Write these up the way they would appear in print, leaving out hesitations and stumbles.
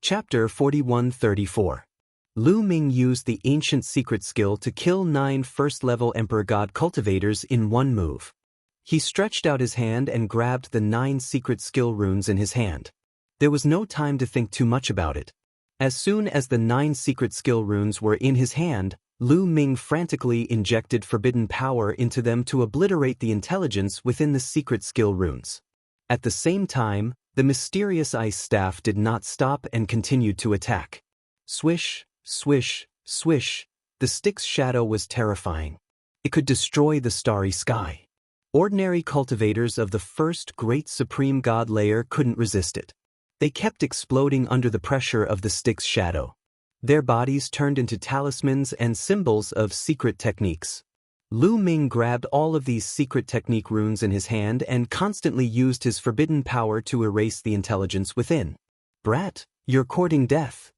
Chapter 4134. Lu Ming used the ancient secret skill to kill 9 first-level Emperor God cultivators in one move. He stretched out his hand and grabbed the 9 secret skill runes in his hand. There was no time to think too much about it. As soon as the 9 secret skill runes were in his hand, Lu Ming frantically injected forbidden power into them to obliterate the intelligence within the secret skill runes. At the same time, the mysterious ice staff did not stop and continued to attack. Swish, swish, swish. The stick's shadow was terrifying. It could destroy the starry sky. Ordinary cultivators of the first great supreme god layer couldn't resist it. They kept exploding under the pressure of the stick's shadow. Their bodies turned into talismans and symbols of secret techniques. Lu Ming grabbed all of these secret technique runes in his hand and constantly used his forbidden power to erase the intelligence within. "Brat, you're courting death,"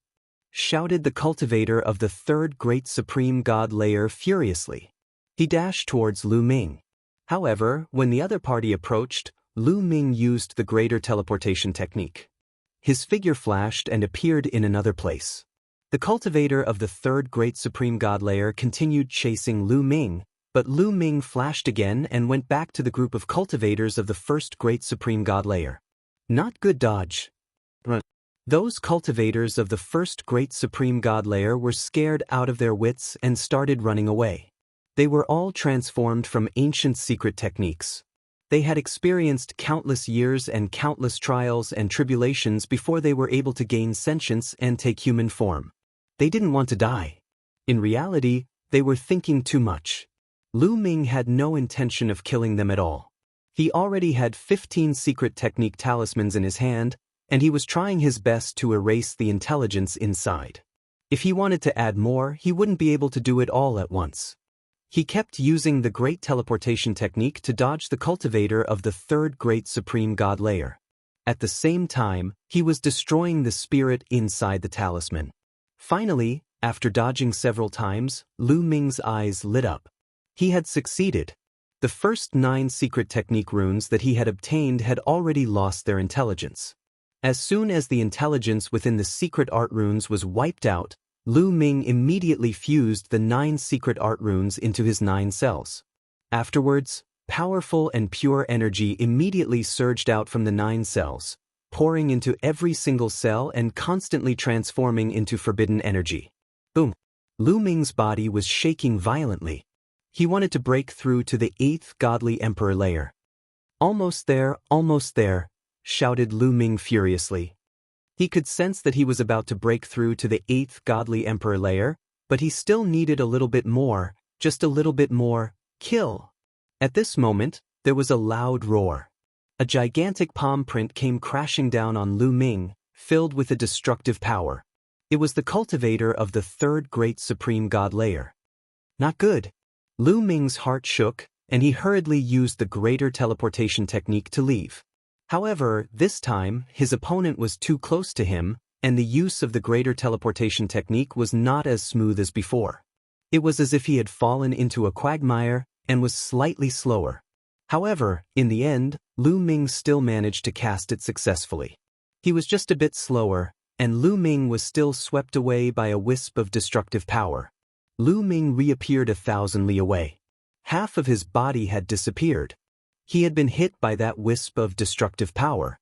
shouted the cultivator of the third great supreme god layer furiously. He dashed towards Lu Ming. However, when the other party approached, Lu Ming used the greater teleportation technique. His figure flashed and appeared in another place. The cultivator of the third great supreme god layer continued chasing Lu Ming, but Lu Ming flashed again and went back to the group of cultivators of the first great supreme god layer. Not good dodge. Those cultivators of the first great supreme god layer were scared out of their wits and started running away. They were all transformed from ancient secret techniques. They had experienced countless years and countless trials and tribulations before they were able to gain sentience and take human form. They didn't want to die. In reality, they were thinking too much. Lu Ming had no intention of killing them at all. He already had 15 secret technique talismans in his hand, and he was trying his best to erase the intelligence inside. If he wanted to add more, he wouldn't be able to do it all at once. He kept using the great teleportation technique to dodge the cultivator of the third great supreme god layer. At the same time, he was destroying the spirit inside the talisman. Finally, after dodging several times, Lu Ming's eyes lit up. He had succeeded. The first 9 secret technique runes that he had obtained had already lost their intelligence. As soon as the intelligence within the secret art runes was wiped out, Lu Ming immediately fused the 9 secret art runes into his 9 cells. Afterwards, powerful and pure energy immediately surged out from the 9 cells, pouring into every single cell and constantly transforming into forbidden energy. Boom! Lu Ming's body was shaking violently. He wanted to break through to the 8th godly emperor layer. Almost there, shouted Lu Ming furiously. He could sense that he was about to break through to the 8th godly emperor layer, but he still needed a little bit more, just a little bit more. Kill! At this moment, there was a loud roar. A gigantic palm print came crashing down on Lu Ming, filled with a destructive power. It was the cultivator of the third great supreme god layer. Not good. Lu Ming's heart shook, and he hurriedly used the greater teleportation technique to leave. However, this time, his opponent was too close to him, and the use of the greater teleportation technique was not as smooth as before. It was as if he had fallen into a quagmire and was slightly slower. However, in the end, Lu Ming still managed to cast it successfully. He was just a bit slower, and Lu Ming was still swept away by a wisp of destructive power. Lu Ming reappeared 1,000 li away. Half of his body had disappeared. He had been hit by that wisp of destructive power.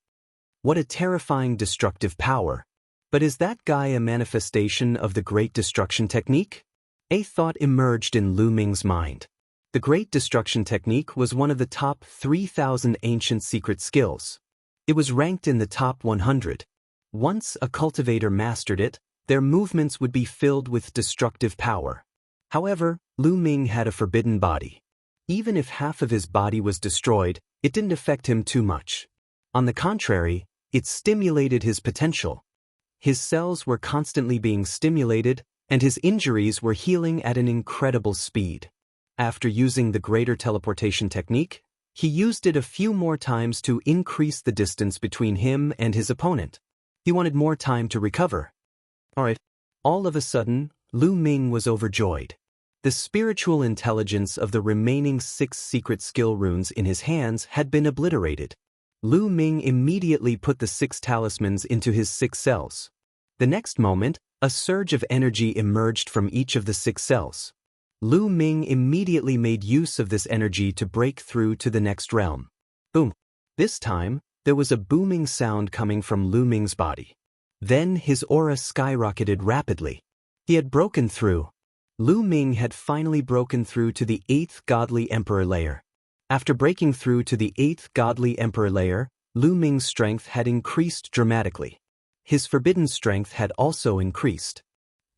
What a terrifying destructive power. But is that guy a manifestation of the Great Destruction Technique? A thought emerged in Lu Ming's mind. The Great Destruction Technique was one of the top 3,000 ancient secret skills. It was ranked in the top 100. Once a cultivator mastered it, their movements would be filled with destructive power. However, Lu Ming had a forbidden body. Even if half of his body was destroyed, it didn't affect him too much. On the contrary, it stimulated his potential. His cells were constantly being stimulated, and his injuries were healing at an incredible speed. After using the greater teleportation technique, he used it a few more times to increase the distance between him and his opponent. He wanted more time to recover. Alright. All of a sudden, Lu Ming was overjoyed. The spiritual intelligence of the remaining 6 secret skill runes in his hands had been obliterated. Lu Ming immediately put the 6 talismans into his 6 cells. The next moment, a surge of energy emerged from each of the 6 cells. Lu Ming immediately made use of this energy to break through to the next realm. Boom! This time, there was a booming sound coming from Lu Ming's body. Then his aura skyrocketed rapidly. He had broken through. Lu Ming had finally broken through to the 8th Godly Emperor layer. After breaking through to the 8th Godly Emperor layer, Lu Ming's strength had increased dramatically. His forbidden strength had also increased.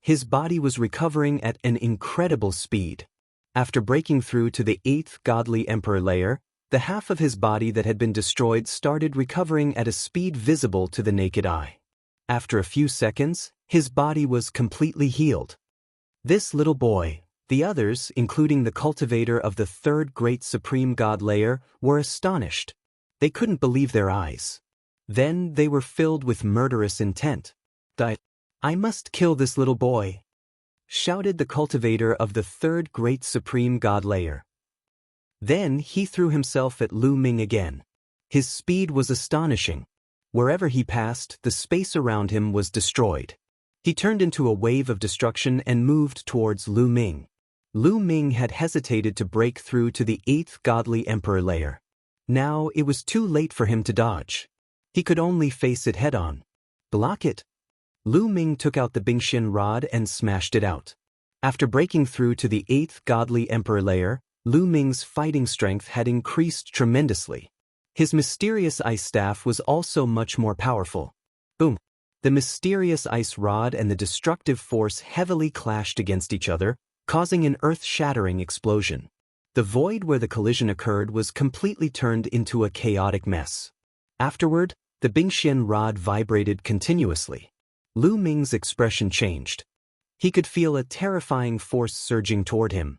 His body was recovering at an incredible speed. After breaking through to the 8th Godly Emperor layer, the half of his body that had been destroyed started recovering at a speed visible to the naked eye. After a few seconds, his body was completely healed. This little boy, the others, including the cultivator of the 3rd Great Supreme God layer, were astonished. They couldn't believe their eyes. Then they were filled with murderous intent. "I must kill this little boy," shouted the cultivator of the 3rd Great Supreme God layer. Then he threw himself at Lu Ming again. His speed was astonishing. Wherever he passed, the space around him was destroyed. He turned into a wave of destruction and moved towards Lu Ming. Lu Ming had hesitated to break through to the 8th Godly Emperor layer. Now it was too late for him to dodge. He could only face it head-on. Block it. Lu Ming took out the Bingxian rod and smashed it out. After breaking through to the 8th Godly Emperor layer, Lu Ming's fighting strength had increased tremendously. His mysterious ice staff was also much more powerful. Boom! The mysterious ice rod and the destructive force heavily clashed against each other, causing an earth-shattering explosion. The void where the collision occurred was completely turned into a chaotic mess. Afterward, the Bingxian rod vibrated continuously. Lu Ming's expression changed. He could feel a terrifying force surging toward him.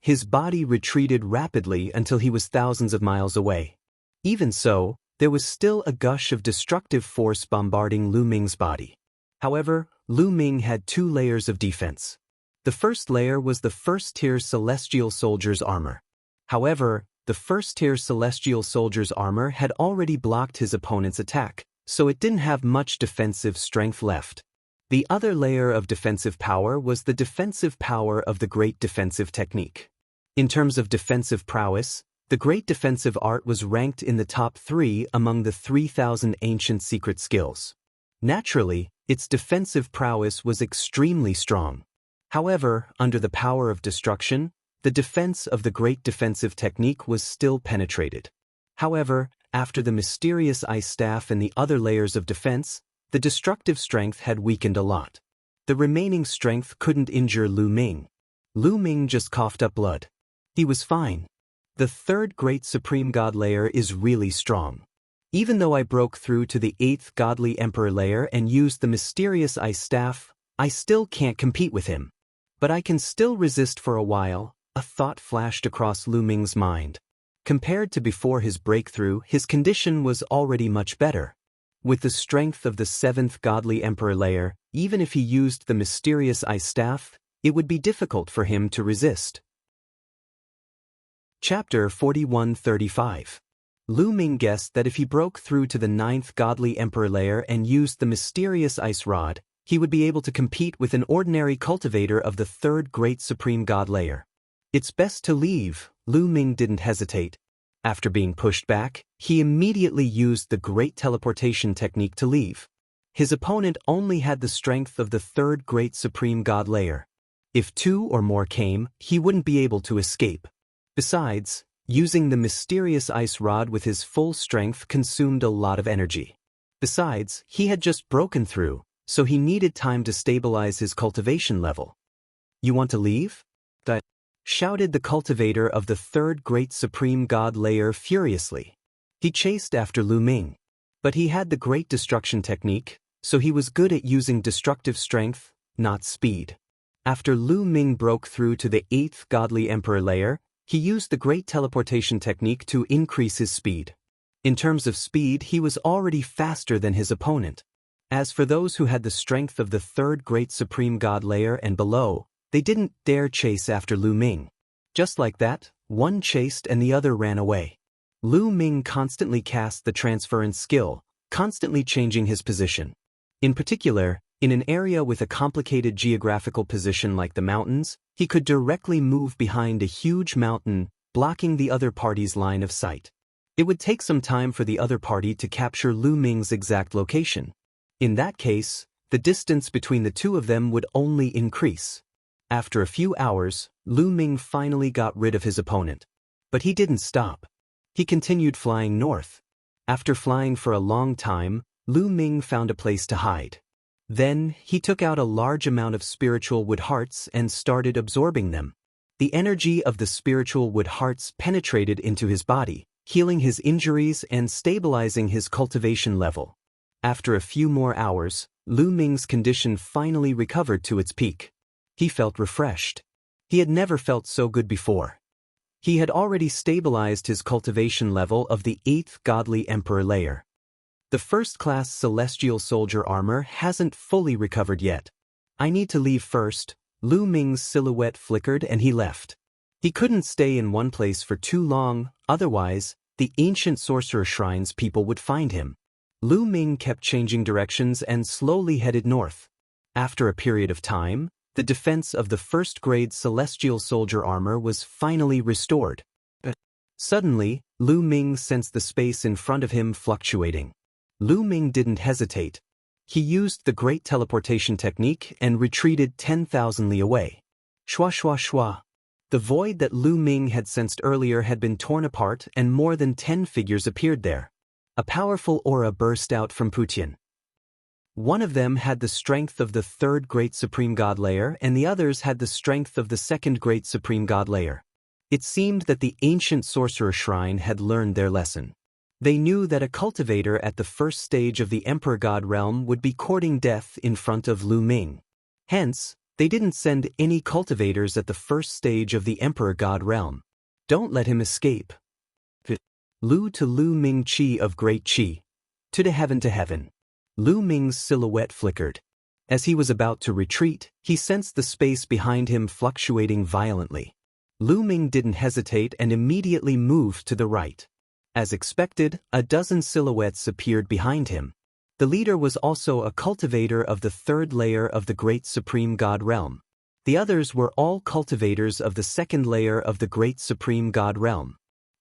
His body retreated rapidly until he was thousands of miles away. Even so, there was still a gush of destructive force bombarding Lu Ming's body. However, Lu Ming had 2 layers of defense. The first layer was the first-tier Celestial Soldier's armor. However, the first-tier Celestial Soldier's armor had already blocked his opponent's attack, so it didn't have much defensive strength left. The other layer of defensive power was the defensive power of the Great Defensive Technique. In terms of defensive prowess, the Great Defensive Art was ranked in the top 3 among the 3,000 ancient secret skills. Naturally, its defensive prowess was extremely strong. However, under the power of destruction, the defense of the Great Defensive Technique was still penetrated. However, after the mysterious ice staff and the other layers of defense, the destructive strength had weakened a lot. The remaining strength couldn't injure Lu Ming. Lu Ming just coughed up blood. He was fine. The 3rd Great Supreme God layer is really strong. Even though I broke through to the 8th Godly Emperor layer and used the mysterious ice staff, I still can't compete with him. But I can still resist for a while, a thought flashed across Lu Ming's mind. Compared to before his breakthrough, his condition was already much better. With the strength of the 7th Godly Emperor layer, even if he used the mysterious ice staff, it would be difficult for him to resist. Chapter 4135. Lu Ming guessed that if he broke through to the 9th Godly Emperor layer and used the mysterious ice rod, he would be able to compete with an ordinary cultivator of the 3rd Great Supreme God layer. It's best to leave. Lu Ming didn't hesitate. After being pushed back, he immediately used the Great Teleportation Technique to leave. His opponent only had the strength of the 3rd Great Supreme God layer. If 2 or more came, he wouldn't be able to escape. Besides, using the mysterious ice rod with his full strength consumed a lot of energy. Besides, he had just broken through, so he needed time to stabilize his cultivation level. "You want to leave?" shouted the cultivator of the 3rd Great Supreme God layer furiously. He chased after Lu Ming. But he had the Great Destruction Technique, so he was good at using destructive strength, not speed. After Lu Ming broke through to the 8th Godly Emperor layer, he used the Great Teleportation Technique to increase his speed. In terms of speed, he was already faster than his opponent. As for those who had the strength of the 3rd Great Supreme God layer and below, they didn't dare chase after Lu Ming. Just like that, one chased and the other ran away. Lu Ming constantly cast the transference skill, constantly changing his position. In particular, In an area with a complicated geographical position like the mountains, he could directly move behind a huge mountain, blocking the other party's line of sight. It would take some time for the other party to capture Lu Ming's exact location. In that case, the distance between the two of them would only increase. After a few hours, Lu Ming finally got rid of his opponent. But he didn't stop. He continued flying north. After flying for a long time, Lu Ming found a place to hide. Then, he took out a large amount of spiritual wood hearts and started absorbing them. The energy of the spiritual wood hearts penetrated into his body, healing his injuries and stabilizing his cultivation level. After a few more hours, Lu Ming's condition finally recovered to its peak. He felt refreshed. He had never felt so good before. He had already stabilized his cultivation level of the 8th Godly Emperor layer. The first-class Celestial Soldier armor hasn't fully recovered yet. I need to leave first. Lu Ming's silhouette flickered and he left. He couldn't stay in one place for too long, otherwise, the ancient sorcerer shrine's people would find him. Lu Ming kept changing directions and slowly headed north. After a period of time, the defense of the first-grade Celestial Soldier armor was finally restored. Suddenly, Lu Ming sensed the space in front of him fluctuating. Lu Ming didn't hesitate. He used the great teleportation technique and retreated 10,000 li away. Shwa shwa shwa. The void that Lu Ming had sensed earlier had been torn apart and more than 10 figures appeared there. A powerful aura burst out from Putian. One of them had the strength of the 3rd Great Supreme God layer and the others had the strength of the 2nd Great Supreme God layer. It seemed that the ancient sorcerer shrine had learned their lesson. They knew that a cultivator at the first stage of the Emperor God realm would be courting death in front of Lu Ming. Hence, they didn't send any cultivators at the first stage of the Emperor God realm. Don't let him escape. Lu to Lu Ming Chi of Great Chi. To heaven. Lu Ming's silhouette flickered. As he was about to retreat, he sensed the space behind him fluctuating violently. Lu Ming didn't hesitate and immediately moved to the right. As expected, a dozen silhouettes appeared behind him. The leader was also a cultivator of the 3rd layer of the Great Supreme God realm. The others were all cultivators of the 2nd layer of the Great Supreme God realm.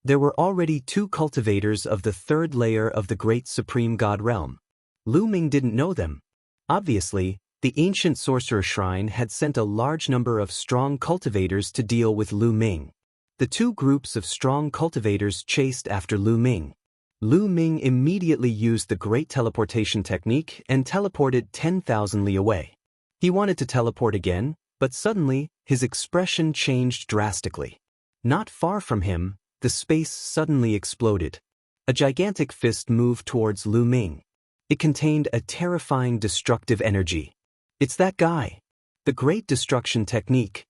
There were already 2 cultivators of the 3rd layer of the Great Supreme God realm. Lu Ming didn't know them. Obviously, the ancient sorcerer shrine had sent a large number of strong cultivators to deal with Lu Ming. The 2 groups of strong cultivators chased after Lu Ming. Lu Ming immediately used the great teleportation technique and teleported 10,000 li away. He wanted to teleport again, but suddenly, his expression changed drastically. Not far from him, the space suddenly exploded. A gigantic fist moved towards Lu Ming. It contained a terrifying destructive energy. It's that guy. The great destruction technique,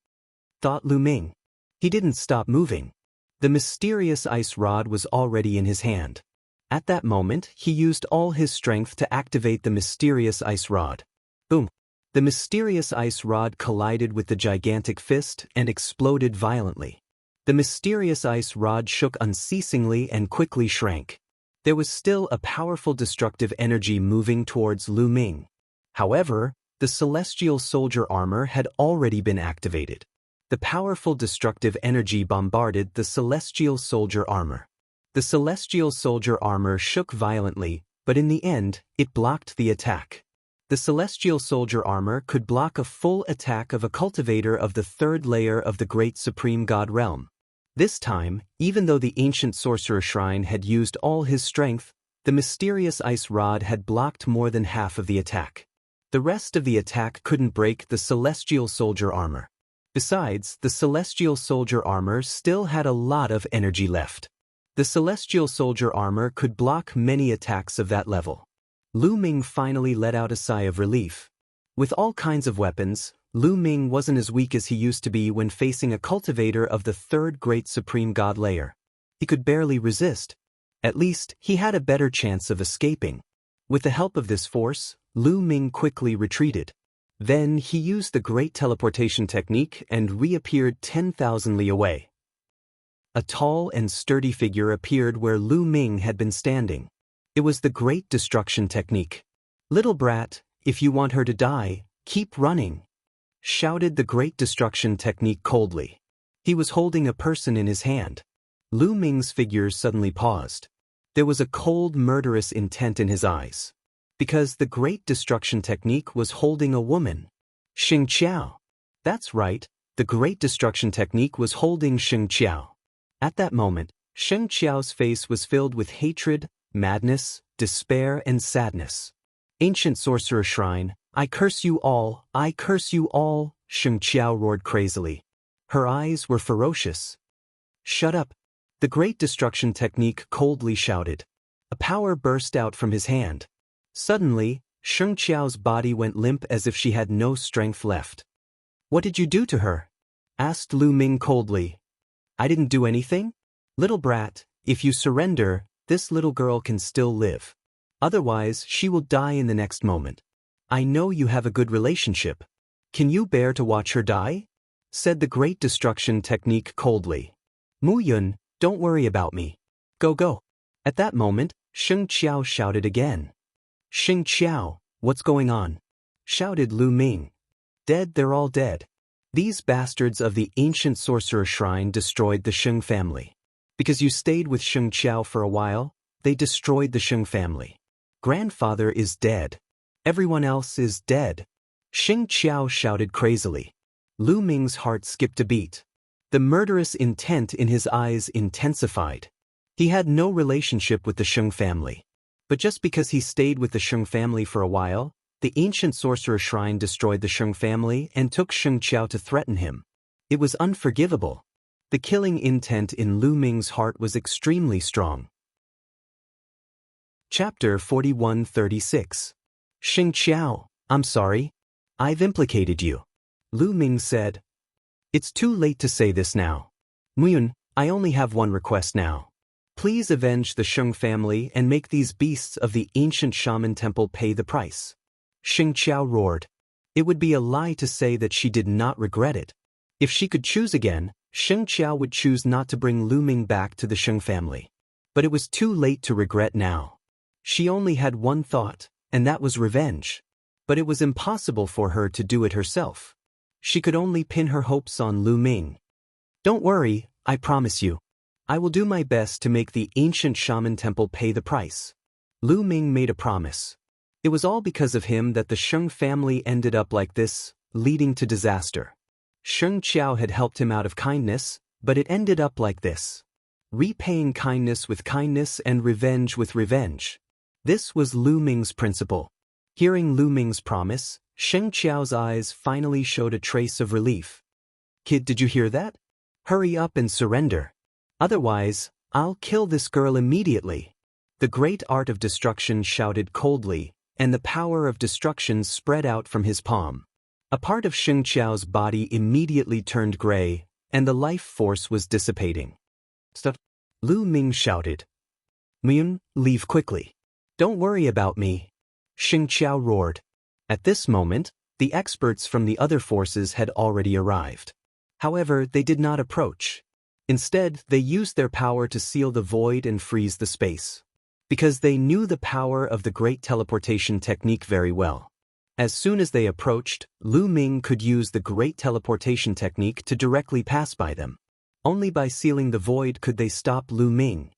thought Lu Ming. He didn't stop moving. The mysterious ice rod was already in his hand. At that moment, he used all his strength to activate the mysterious ice rod. Boom! The mysterious ice rod collided with the gigantic fist and exploded violently. The mysterious ice rod shook unceasingly and quickly shrank. There was still a powerful destructive energy moving towards Lu Ming. However, the Celestial Soldier armor had already been activated. The powerful destructive energy bombarded the Celestial Soldier armor. The Celestial Soldier armor shook violently, but in the end, it blocked the attack. The Celestial Soldier armor could block a full attack of a cultivator of the 3rd layer of the Great Supreme God realm. This time, even though the ancient sorcerer shrine had used all his strength, the mysterious ice rod had blocked more than half of the attack. The rest of the attack couldn't break the Celestial Soldier armor. Besides, the Celestial Soldier armor still had a lot of energy left. The Celestial Soldier armor could block many attacks of that level. Lu Ming finally let out a sigh of relief. With all kinds of weapons, Lu Ming wasn't as weak as he used to be when facing a cultivator of the 3rd Great Supreme God layer. He could barely resist. At least, he had a better chance of escaping. With the help of this force, Lu Ming quickly retreated. Then he used the great teleportation technique and reappeared 10,000 li away. A tall and sturdy figure appeared where Lu Ming had been standing. It was the great destruction technique. Little brat, If you want her to die, keep running," shouted the Great Destruction Technique coldly. He was holding a person in his hand. Lu Ming's figure suddenly paused. There was a cold, murderous intent in his eyes. Because the Great Destruction Technique was holding a woman. Xing Qiao. That's right, the Great Destruction Technique was holding Xing Qiao. At that moment, Xing Qiao's face was filled with hatred, madness, despair, and sadness. "Ancient Sorcerer Shrine, I curse you all, I curse you all," Xing Qiao roared crazily. Her eyes were ferocious. "Shut up," the Great Destruction Technique coldly shouted. A power burst out from his hand. Suddenly, Xing Qiao's body went limp as if she had no strength left. "What did you do to her?" asked Lu Ming coldly. "I didn't do anything? Little brat, if you surrender, this little girl can still live. Otherwise, she will die in the next moment. I know you have a good relationship. Can you bear to watch her die?" said the Great Destruction Technique coldly. "Mu Yun, don't worry about me. Go, go." At that moment, Xing Qiao shouted again. "Xing Qiao, what's going on?" shouted Lu Ming. "Dead, they're all dead. These bastards of the Ancient Sorcerer Shrine destroyed the Sheng family. Because you stayed with Xing Qiao for a while, they destroyed the Sheng family. Grandfather is dead. Everyone else is dead." Xing Qiao shouted crazily. Lu Ming's heart skipped a beat. The murderous intent in his eyes intensified. He had no relationship with the Sheng family. But just because he stayed with the Sheng family for a while, the Ancient Sorcerer Shrine destroyed the Sheng family and took Xing Qiao to threaten him. It was unforgivable. The killing intent in Lu Ming's heart was extremely strong. Chapter 4136. "Xing Qiao, I'm sorry. I've implicated you," Lu Ming said. "It's too late to say this now. Muyun, I only have one request now. Please avenge the Sheng family and make these beasts of the ancient shaman temple pay the price." Xing Qiao roared. It would be a lie to say that she did not regret it. If she could choose again, Xing Qiao would choose not to bring Lu Ming back to the Sheng family. But it was too late to regret now. She only had one thought, and that was revenge. But it was impossible for her to do it herself. She could only pin her hopes on Lu Ming. "Don't worry, I promise you. I will do my best to make the ancient shaman temple pay the price." Lu Ming made a promise. It was all because of him that the Sheng family ended up like this, leading to disaster. Xing Qiao had helped him out of kindness, but it ended up like this. Repaying kindness with kindness and revenge with revenge. This was Lu Ming's principle. Hearing Lu Ming's promise, Xing Qiao's eyes finally showed a trace of relief. "Kid, did you hear that? Hurry up and surrender. Otherwise, I'll kill this girl immediately." The Great Art of Destruction shouted coldly, and the power of destruction spread out from his palm. A part of Xing Qiao's body immediately turned gray, and the life force was dissipating. "Stop!" Lu Ming shouted. "Muyun, leave quickly. Don't worry about me," Xing Qiao roared. At this moment, the experts from the other forces had already arrived. However, they did not approach. Instead, they used their power to seal the void and freeze the space. Because they knew the power of the Great Teleportation Technique very well. As soon as they approached, Lu Ming could use the Great Teleportation Technique to directly pass by them. Only by sealing the void could they stop Lu Ming.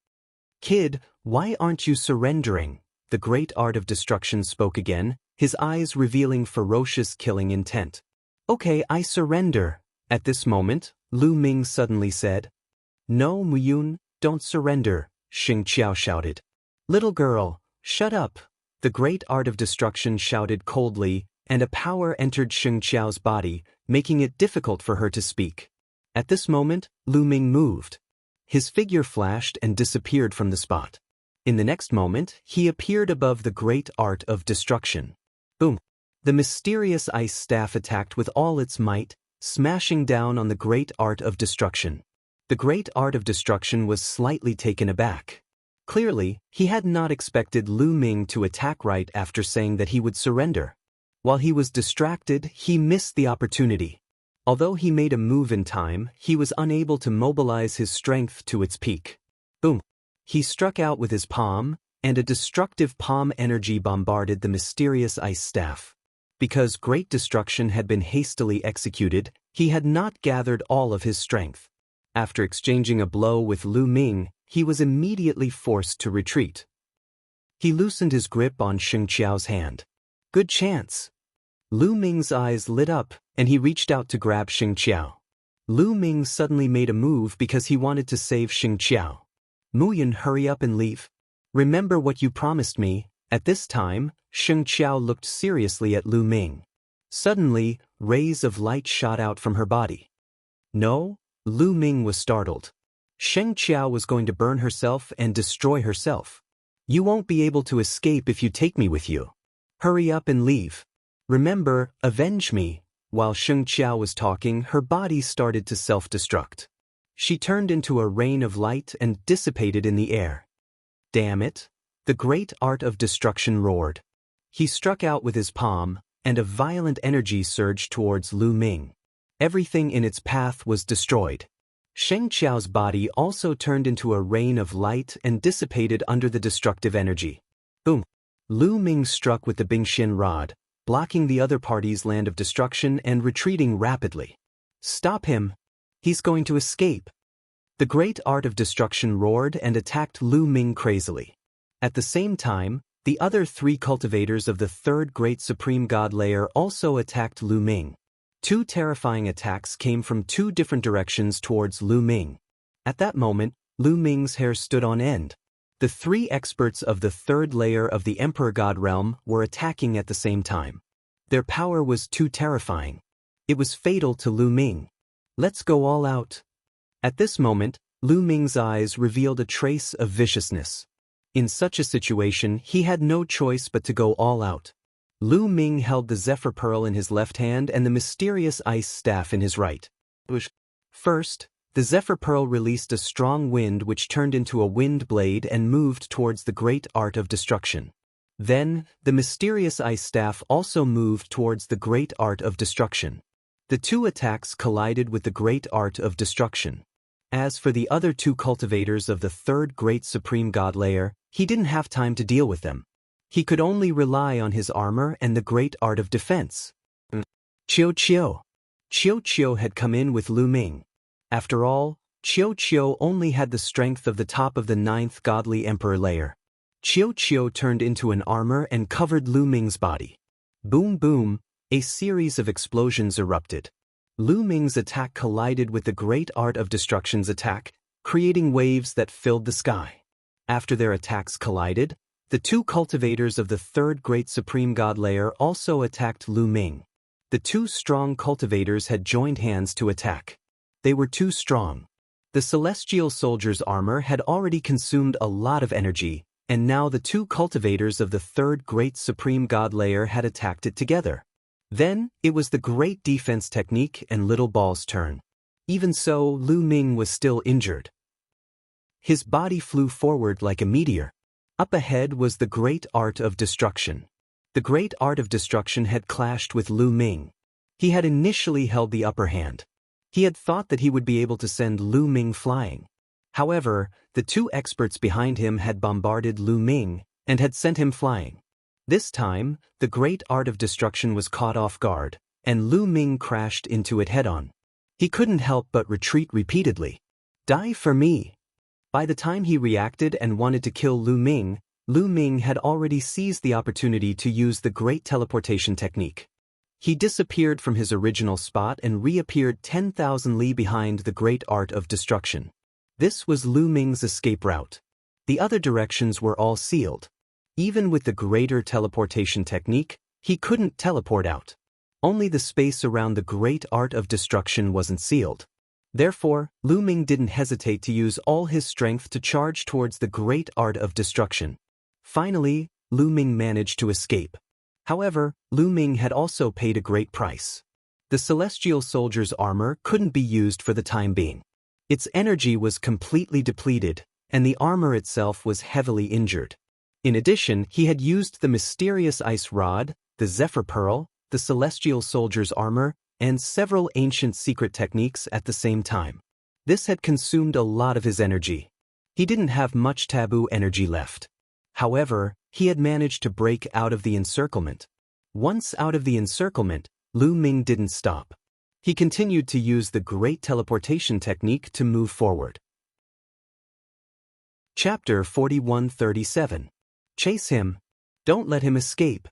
"Kid, why aren't you surrendering?" The Great Art of Destruction spoke again, his eyes revealing ferocious killing intent. "Okay, I surrender." At this moment, Lu Ming suddenly said. "No, Muyun, don't surrender," Xing Qiao shouted. "Little girl, shut up," the Great Art of Destruction shouted coldly, and a power entered Xing Qiao's body, making it difficult for her to speak. At this moment, Lu Ming moved. His figure flashed and disappeared from the spot. In the next moment, he appeared above the Great Art of Destruction. Boom! The mysterious ice staff attacked with all its might, smashing down on the Great Art of Destruction. The Great Art of Destruction was slightly taken aback. Clearly, he had not expected Lu Ming to attack right after saying that he would surrender. While he was distracted, he missed the opportunity. Although he made a move in time, he was unable to mobilize his strength to its peak. Boom! He struck out with his palm, and a destructive palm energy bombarded the mysterious ice staff. Because great destruction had been hastily executed, he had not gathered all of his strength. After exchanging a blow with Lu Ming, he was immediately forced to retreat. He loosened his grip on Sheng Qiao's hand. Good chance. Lu Ming's eyes lit up, and he reached out to grab Sheng Qiao. Lu Ming suddenly made a move because he wanted to save Sheng Qiao. Muyan, hurry up and leave. Remember what you promised me. At this time, Sheng Qiao looked seriously at Lu Ming. Suddenly, rays of light shot out from her body. No, Lu Ming was startled. Sheng Qiao was going to burn herself and destroy herself. You won't be able to escape if you take me with you. Hurry up and leave. Remember, avenge me. While Sheng Qiao was talking, her body started to self-destruct. She turned into a rain of light and dissipated in the air. Damn it! The great art of destruction roared. He struck out with his palm, and a violent energy surged towards Lu Ming. Everything in its path was destroyed. Sheng Qiao's body also turned into a rain of light and dissipated under the destructive energy. Boom! Lu Ming struck with the Bingxin rod, blocking the other party's land of destruction and retreating rapidly. Stop him! He's going to escape! The great art of destruction roared and attacked Lu Ming crazily. At the same time, the other three cultivators of the third great supreme god layer also attacked Lu Ming. Two terrifying attacks came from two different directions towards Lu Ming. At that moment, Lu Ming's hair stood on end. The three experts of the third layer of the Emperor God realm were attacking at the same time. Their power was too terrifying. It was fatal to Lu Ming. Let's go all out. At this moment, Lu Ming's eyes revealed a trace of viciousness. In such a situation, he had no choice but to go all out. Lu Ming held the Zephyr Pearl in his left hand and the mysterious ice staff in his right. First, the Zephyr Pearl released a strong wind which turned into a wind blade and moved towards the great art of destruction. Then, the mysterious ice staff also moved towards the great art of destruction. The two attacks collided with the great art of destruction. As for the other two cultivators of the third great supreme god layer, he didn't have time to deal with them. He could only rely on his armor and the great art of defense. Qiu Qiu. Qiu Qiu had come in with Lu Ming. After all, Qiu Qiu only had the strength of the top of the ninth godly emperor layer. Qiu Qiu turned into an armor and covered Lu Ming's body. Boom boom, a series of explosions erupted. Lu Ming's attack collided with the great art of destruction's attack, creating waves that filled the sky. After their attacks collided, the two cultivators of the third great supreme god layer also attacked Lu Ming. The two strong cultivators had joined hands to attack. They were too strong. The celestial soldier's armor had already consumed a lot of energy, and now the two cultivators of the third great supreme god layer had attacked it together. Then, it was the great defense technique and Little Ball's turn. Even so, Lu Ming was still injured. His body flew forward like a meteor. Up ahead was the great art of destruction. The great art of destruction had clashed with Lu Ming. He had initially held the upper hand. He had thought that he would be able to send Lu Ming flying. However, the two experts behind him had bombarded Lu Ming and had sent him flying. This time, the great art of destruction was caught off guard, and Lu Ming crashed into it head-on. He couldn't help but retreat repeatedly. Die for me! By the time he reacted and wanted to kill Lu Ming had already seized the opportunity to use the great teleportation technique. He disappeared from his original spot and reappeared 10,000 li behind the great art of destruction. This was Lu Ming's escape route. The other directions were all sealed. Even with the greater teleportation technique, he couldn't teleport out. Only the space around the great art of destruction wasn't sealed. Therefore, Lu Ming didn't hesitate to use all his strength to charge towards the great art of destruction. Finally, Lu Ming managed to escape. However, Lu Ming had also paid a great price. The celestial soldier's armor couldn't be used for the time being. Its energy was completely depleted, and the armor itself was heavily injured. In addition, he had used the mysterious ice rod, the Zephyr Pearl, the celestial soldier's armor, and several ancient secret techniques at the same time. This had consumed a lot of his energy. He didn't have much taboo energy left. However, he had managed to break out of the encirclement. Once out of the encirclement, Lu Ming didn't stop. He continued to use the great teleportation technique to move forward. Chapter 4137. Chase him. Don't let him escape.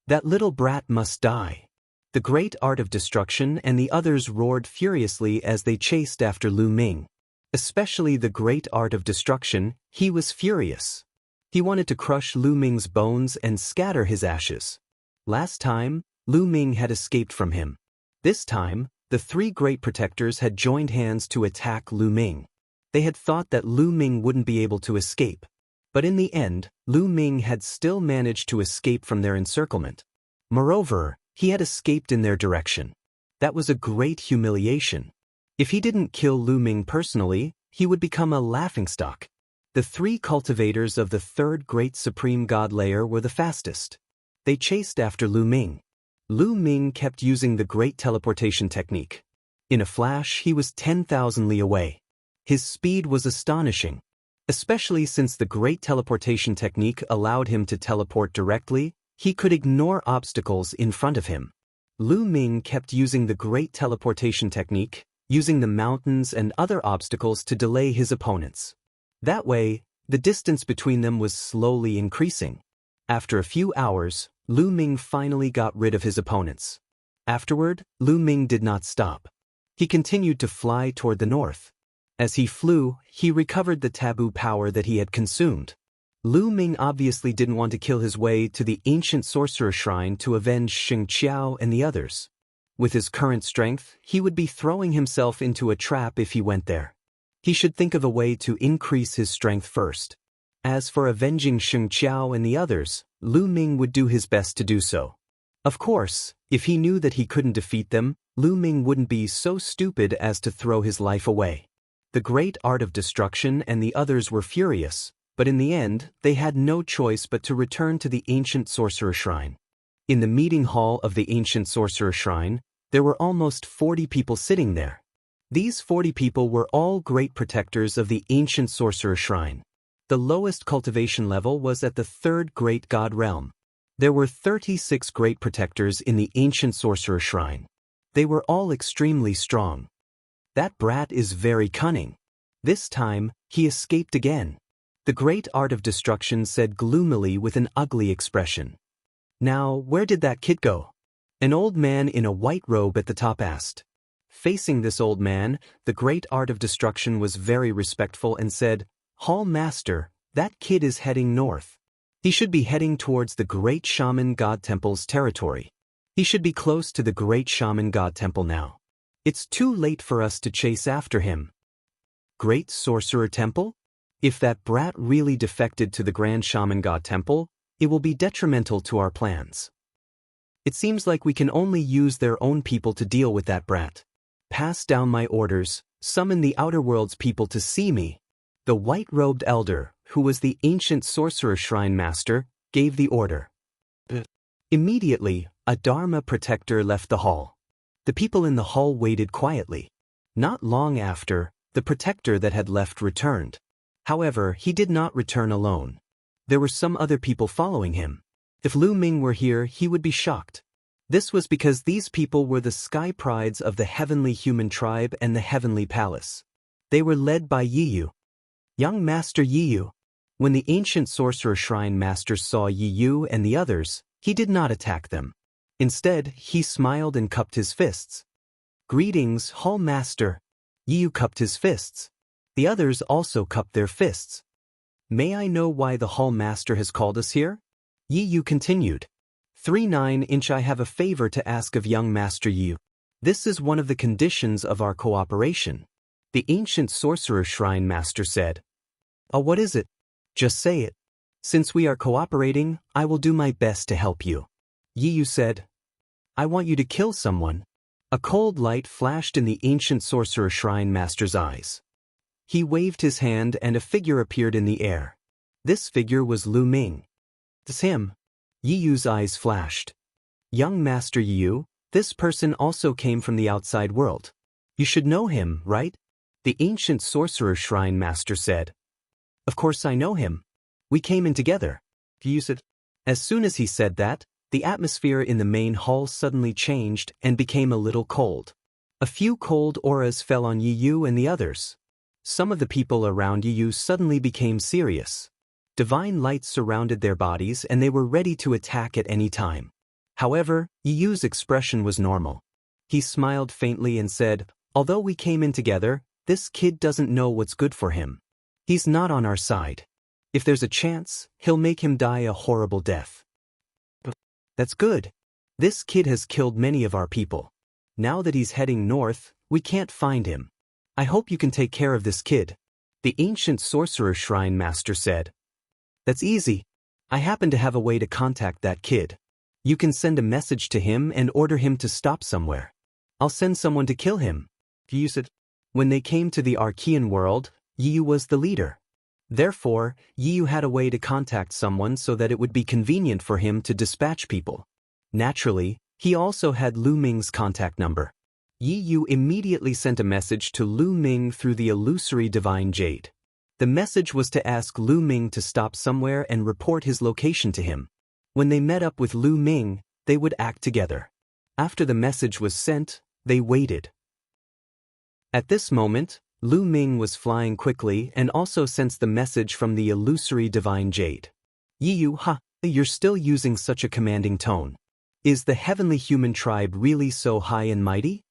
That little brat must die. The great art of destruction and the others roared furiously as they chased after Lu Ming. Especially the great art of destruction, he was furious. He wanted to crush Lu Ming's bones and scatter his ashes. Last time, Lu Ming had escaped from him. This time, the three great protectors had joined hands to attack Lu Ming. They had thought that Lu Ming wouldn't be able to escape. But in the end, Lu Ming had still managed to escape from their encirclement. Moreover, he had escaped in their direction. That was a great humiliation. If he didn't kill Lu Ming personally, he would become a laughingstock. The three cultivators of the third great supreme god layer were the fastest. They chased after Lu Ming. Lu Ming kept using the great teleportation technique. In a flash, he was 10,000 li away. His speed was astonishing, especially since the great teleportation technique allowed him to teleport directly. He could ignore obstacles in front of him. Lu Ming kept using the great teleportation technique, using the mountains and other obstacles to delay his opponents. That way, the distance between them was slowly increasing. After a few hours, Lu Ming finally got rid of his opponents. Afterward, Lu Ming did not stop. He continued to fly toward the north. As he flew, he recovered the taboo power that he had consumed. Lu Ming obviously didn't want to kill his way to the ancient sorcerer shrine to avenge Xing Qiao and the others. With his current strength, he would be throwing himself into a trap if he went there. He should think of a way to increase his strength first. As for avenging Xing Qiao and the others, Lu Ming would do his best to do so. Of course, if he knew that he couldn't defeat them, Lu Ming wouldn't be so stupid as to throw his life away. The great art of destruction and the others were furious, but in the end, they had no choice but to return to the ancient sorcerer shrine. In the meeting hall of the ancient sorcerer shrine, there were almost 40 people sitting there. These 40 people were all great protectors of the ancient sorcerer shrine. The lowest cultivation level was at the third great god realm. There were 36 great protectors in the ancient sorcerer shrine. They were all extremely strong. That brat is very cunning. This time, he escaped again. The great art of destruction said gloomily with an ugly expression. Now, where did that kid go? An old man in a white robe at the top asked. Facing this old man, the great art of destruction was very respectful and said, Hall Master, that kid is heading north. He should be heading towards the great shaman god temple's territory. He should be close to the great shaman god temple now. It's too late for us to chase after him. Great sorcerer temple? If that brat really defected to the Grand Shaman God Temple, it will be detrimental to our plans. It seems like we can only use their own people to deal with that brat. Pass down my orders, summon the Outer World's people to see me. The white-robed elder, who was the ancient sorcerer shrine master, gave the order. Immediately, a Dharma protector left the hall. The people in the hall waited quietly. Not long after, the protector that had left returned. However, he did not return alone. There were some other people following him. If Lu Ming were here, he would be shocked. This was because these people were the sky prides of the heavenly human tribe and the heavenly palace. They were led by Yiyu. Young Master Yiyu. When the ancient sorcerer shrine master saw Yiyu and the others, he did not attack them. Instead, he smiled and cupped his fists. Greetings, Hall Master. Yiyu cupped his fists. The others also cupped their fists. May I know why the Hall Master has called us here? Yiyu continued. 39-inch I have a favor to ask of young Master Yiyu. This is one of the conditions of our cooperation. The ancient sorcerer shrine master said. Oh, what is it? Just say it. Since we are cooperating, I will do my best to help you. Yiyu said. I want you to kill someone. A cold light flashed in the ancient sorcerer shrine master's eyes. He waved his hand and a figure appeared in the air. This figure was Lu Ming. It's him. Yiyu's eyes flashed. Young Master Yiyu, this person also came from the outside world. You should know him, right? The ancient sorcerer shrine master said. Of course I know him. We came in together. Yiyu said. As soon as he said that, The atmosphere in the main hall suddenly changed and became a little cold. A few cold auras fell on Yu and the others. Some of the people around Yu suddenly became serious. Divine light surrounded their bodies and they were ready to attack at any time. However, Yu's expression was normal. He smiled faintly and said, "Although we came in together, this kid doesn't know what's good for him. He's not on our side. If there's a chance, he'll make him die a horrible death." "That's good. This kid has killed many of our people. Now that he's heading north, we can't find him. I hope you can take care of this kid," the ancient sorcerer shrine master said. "That's easy. I happen to have a way to contact that kid. You can send a message to him and order him to stop somewhere. I'll send someone to kill him." Yu said. When they came to the Archean world, Yu was the leader. Therefore, Yu had a way to contact someone so that it would be convenient for him to dispatch people. Naturally, he also had Lu Ming's contact number. Yu immediately sent a message to Lu Ming through the illusory divine jade. The message was to ask Lu Ming to stop somewhere and report his location to him. When they met up with Lu Ming, they would act together. After the message was sent, they waited. At this moment, Lu Ming was flying quickly and also sensed the message from the illusory divine jade. "Yu, you're still using such a commanding tone. Is the heavenly human tribe really so high and mighty?"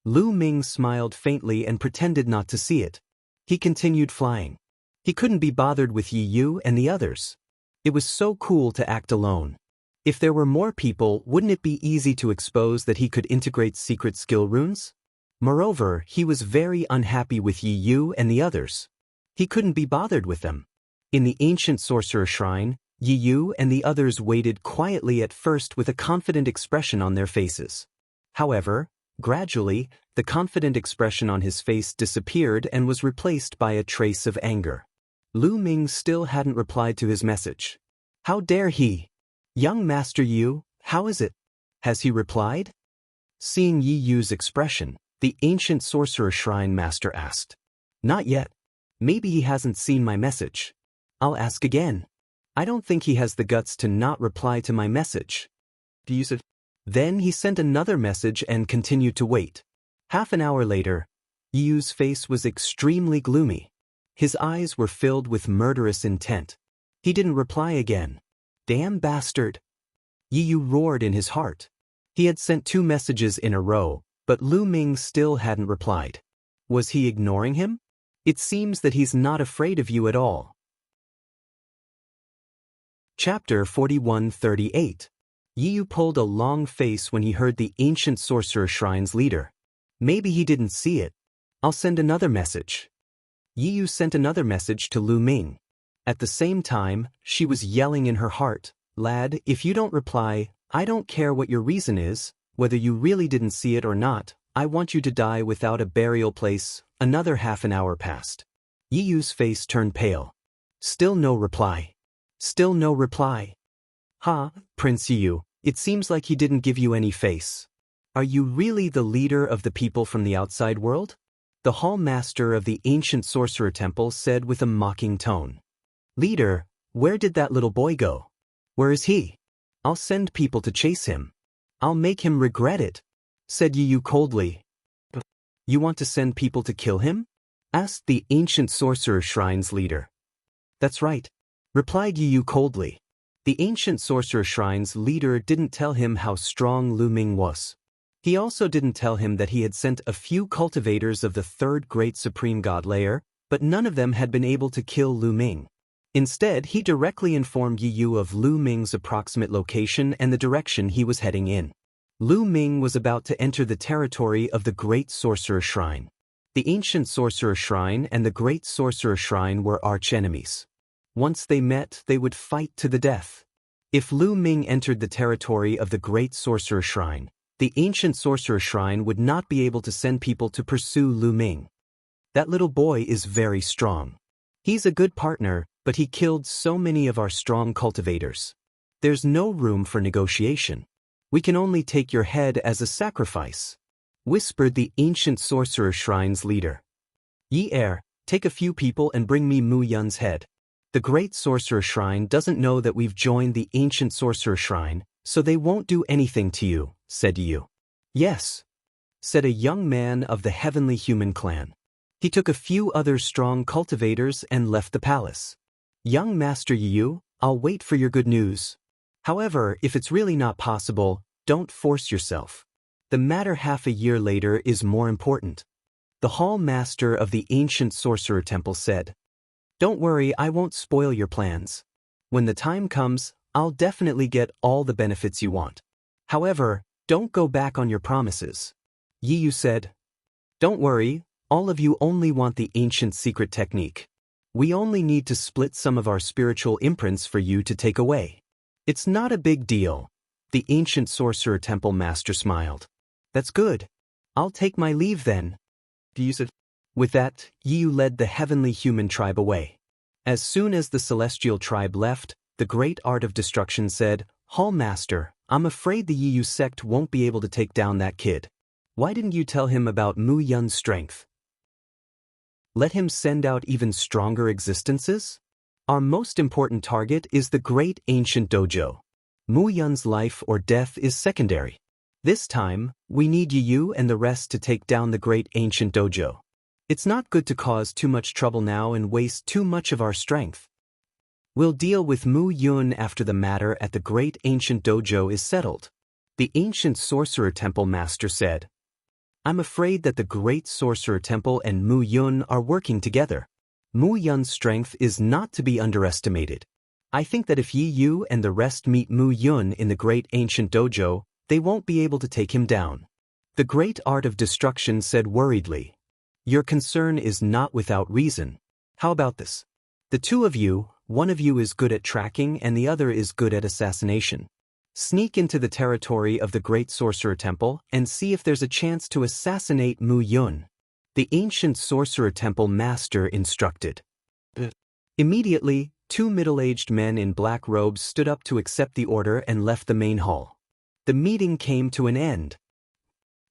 Lu Ming smiled faintly and pretended not to see it. He continued flying. He couldn't be bothered with Yu and the others. It was so cool to act alone. If there were more people, wouldn't it be easy to expose that he could integrate secret skill runes? Moreover, he was very unhappy with Yu and the others. He couldn't be bothered with them. In the ancient sorcerer shrine, Yu and the others waited quietly at first with a confident expression on their faces. However, gradually, the confident expression on his face disappeared and was replaced by a trace of anger. Lu Ming still hadn't replied to his message. "How dare he? Young Master Yu, how is it? Has he replied?" Seeing Yu's expression, the ancient sorcerer shrine master asked. "Not yet. Maybe he hasn't seen my message. I'll ask again. I don't think he has the guts to not reply to my message." Yu said. Then he sent another message and continued to wait. Half an hour later, Yu's face was extremely gloomy. His eyes were filled with murderous intent. He didn't reply again. "Damn bastard!" Yu roared in his heart. He had sent 2 messages in a row, but Lu Ming still hadn't replied. Was he ignoring him? It seems that he's not afraid of you at all. Chapter 4138. Yu pulled a long face when he heard the ancient sorcerer shrine's leader. Maybe he didn't see it. I'll send another message. Yu sent another message to Lu Ming. At the same time, she was yelling in her heart, "Lad, if you don't reply, I don't care what your reason is, whether you really didn't see it or not, I want you to die without a burial place." Another half an hour passed. Yu's face turned pale. Still no reply. Still no reply. Prince Yu, it seems like he didn't give you any face. Are you really the leader of the people from the outside world? The hall master of the ancient sorcerer temple said with a mocking tone. "Leader, where did that little boy go? Where is he? I'll send people to chase him. I'll make him regret it," said Yu coldly. "You want to send people to kill him?" asked the ancient sorcerer shrine's leader. "That's right," replied Yu coldly. The ancient sorcerer shrine's leader didn't tell him how strong Lu Ming was. He also didn't tell him that he had sent a few cultivators of the 3rd great supreme god layer, but none of them had been able to kill Lu Ming. Instead, he directly informed Yu of Lu Ming's approximate location and the direction he was heading in. Lu Ming was about to enter the territory of the Great Sorcerer Shrine. The Ancient Sorcerer Shrine and the Great Sorcerer Shrine were archenemies. Once they met, they would fight to the death. If Lu Ming entered the territory of the Great Sorcerer Shrine, the Ancient Sorcerer Shrine would not be able to send people to pursue Lu Ming. "That little boy is very strong. He's a good partner, but he killed so many of our strong cultivators. There's no room for negotiation. We can only take your head as a sacrifice," whispered the Ancient Sorcerer Shrine's leader. "Yi take a few people and bring me Mu Yun's head. The Great Sorcerer Shrine doesn't know that we've joined the Ancient Sorcerer Shrine, So they won't do anything to you, said Yu. Yes, said a young man of the heavenly human clan. He took a few other strong cultivators and left the palace. Young Master Yu, I'll wait for your good news. However, if it's really not possible, don't force yourself. The matter half a year later is more important. The hall master of the ancient sorcerer temple said, Don't worry, I won't spoil your plans. When the time comes, I'll definitely get all the benefits you want. However, don't go back on your promises. Yu said, Don't worry, all of you only want the ancient secret technique. We only need to split some of our spiritual imprints for you to take away. It's not a big deal. The ancient sorcerer temple master smiled. That's good. I'll take my leave then. Yu said. With that, Yu led the heavenly human tribe away. As soon as the celestial tribe left, the great art of destruction said, Hall Master, I'm afraid the Yu sect won't be able to take down that kid. Why didn't you tell him about Mu Yun's strength? Let him send out even stronger existences? Our most important target is the great ancient dojo. Mu Yun's life or death is secondary. This time, we need Yu and the rest to take down the great ancient dojo. It's not good to cause too much trouble now and waste too much of our strength. We'll deal with Mu Yun after the matter at the great ancient dojo is settled. The ancient sorcerer temple master said, I'm afraid that the great sorcerer temple and Mu Yun are working together. Mu Yun's strength is not to be underestimated. I think that if Yu and the rest meet Mu Yun in the great ancient dojo, they won't be able to take him down. The great art of destruction said worriedly, Your concern is not without reason. How about this? The two of you, one of you is good at tracking and the other is good at assassination. Sneak into the territory of the great sorcerer temple and see if there's a chance to assassinate Mu Yun. The ancient sorcerer temple master instructed. Immediately, two middle-aged men in black robes stood up to accept the order and left the main hall. The meeting came to an end.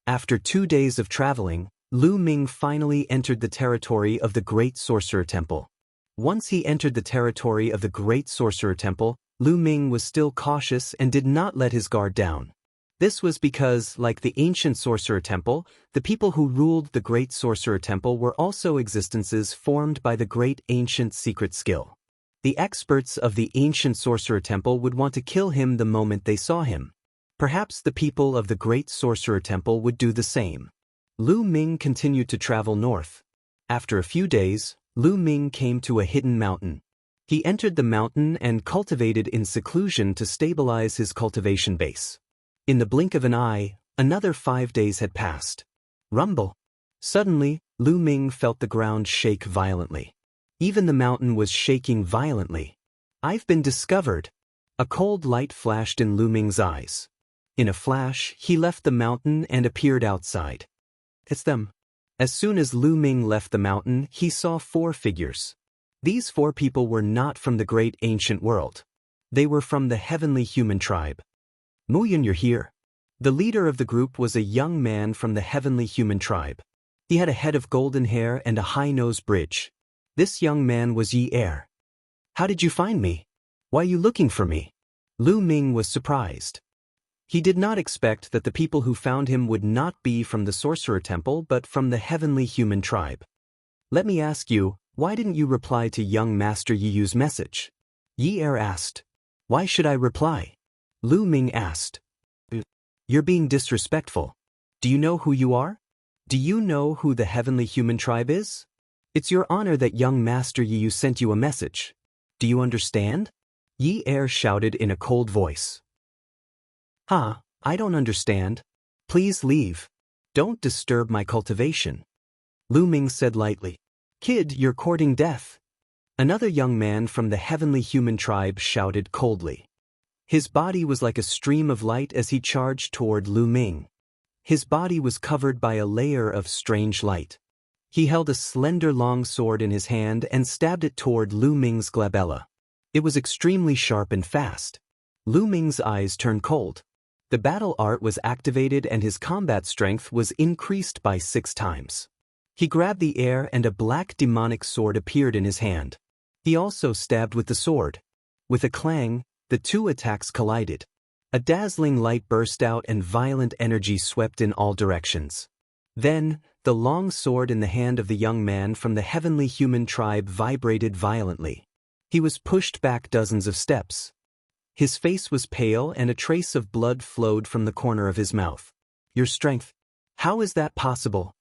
After 2 days of traveling, Lu Ming finally entered the territory of the great sorcerer temple. Once he entered the territory of the great sorcerer temple, Lu Ming was still cautious and did not let his guard down. This was because, like the ancient sorcerer temple, the people who ruled the great sorcerer temple were also existences formed by the great ancient secret skill. The experts of the ancient sorcerer temple would want to kill him the moment they saw him. Perhaps the people of the great sorcerer temple would do the same. Lu Ming continued to travel north. After a few days, Lu Ming came to a hidden mountain. He entered the mountain and cultivated in seclusion to stabilize his cultivation base. In the blink of an eye, another 5 days had passed. Rumble. Suddenly, Lu Ming felt the ground shake violently. Even the mountain was shaking violently. I've been discovered. A cold light flashed in Lu Ming's eyes. In a flash, he left the mountain and appeared outside. It's them. As soon as Lu Ming left the mountain, he saw 4 figures. These 4 people were not from the great ancient world. They were from the heavenly human tribe. Mu Yun, you're here. The leader of the group was a young man from the heavenly human tribe. He had a head of golden hair and a high nose bridge. This young man was Yi Er. How did you find me? Why are you looking for me? Lu Ming was surprised. He did not expect that the people who found him would not be from the sorcerer temple but from the heavenly human tribe. Let me ask you, why didn't you reply to young Master Yu's message? Yi Er asked. Why should I reply? Lu Ming asked. You're being disrespectful. Do you know who you are? Do you know who the heavenly human tribe is? It's your honor that young Master Yu sent you a message. Do you understand? Yi Er shouted in a cold voice. I don't understand. Please leave. Don't disturb my cultivation. Lu Ming said lightly. Kid, you're courting death. Another young man from the heavenly human tribe shouted coldly. His body was like a stream of light as he charged toward Lu Ming. His body was covered by a layer of strange light. He held a slender long sword in his hand and stabbed it toward Lu Ming's glabella. It was extremely sharp and fast. Lu Ming's eyes turned cold. The battle art was activated and his combat strength was increased by 6 times. He grabbed the air and a black demonic sword appeared in his hand. He also stabbed with the sword. With a clang, the 2 attacks collided. A dazzling light burst out and violent energy swept in all directions. Then, the long sword in the hand of the young man from the heavenly human tribe vibrated violently. He was pushed back dozens of steps. His face was pale and a trace of blood flowed from the corner of his mouth. "Your strength? How is that possible?"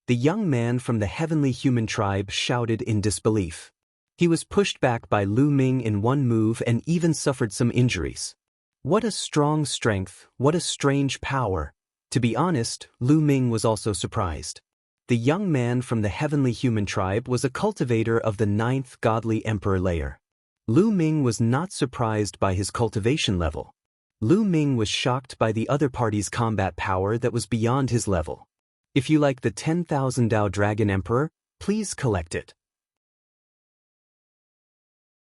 The young man from the heavenly human tribe shouted in disbelief. He was pushed back by Lu Ming in one move and even suffered some injuries. What a strong strength, what a strange power. To be honest, Lu Ming was also surprised. The young man from the heavenly human tribe was a cultivator of the 9th godly emperor layer. Lu Ming was not surprised by his cultivation level. Lu Ming was shocked by the other party's combat power that was beyond his level. If you like the 10,000 Dao Dragon Emperor, please collect it.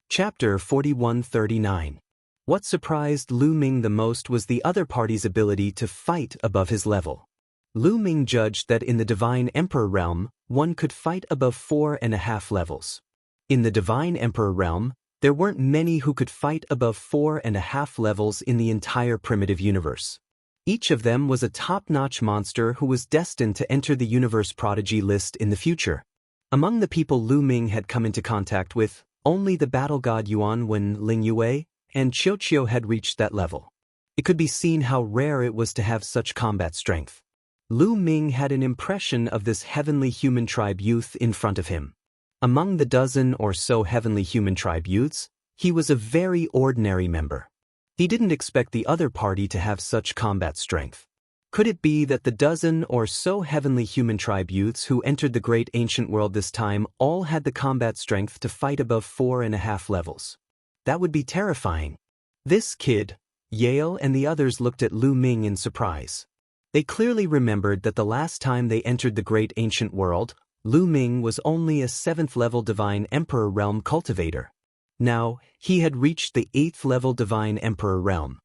Chapter 4139. What surprised Lu Ming the most was the other party's ability to fight above his level. Lu Ming judged that in the Divine Emperor realm, one could fight above 4.5 levels. In the Divine Emperor realm, there weren't many who could fight above 4.5 levels in the entire primitive universe. Each of them was a top-notch monster who was destined to enter the universe prodigy list in the future. Among the people Lu Ming had come into contact with, only the battle god Yuan Wen Ling Yue and Qiuqiu had reached that level. It could be seen how rare it was to have such combat strength. Lu Ming had an impression of this heavenly human tribe youth in front of him. Among the dozen or so heavenly human tribe youths, he was a very ordinary member. He didn't expect the other party to have such combat strength. Could it be that the dozen or so heavenly human tribe youths who entered the great ancient world this time all had the combat strength to fight above 4.5 levels? That would be terrifying. This kid, Yale and the others looked at Lu Ming in surprise. They clearly remembered that the last time they entered the great ancient world, Lu Ming was only a 7th-level Divine Emperor realm cultivator. Now, he had reached the 8th-level Divine Emperor realm.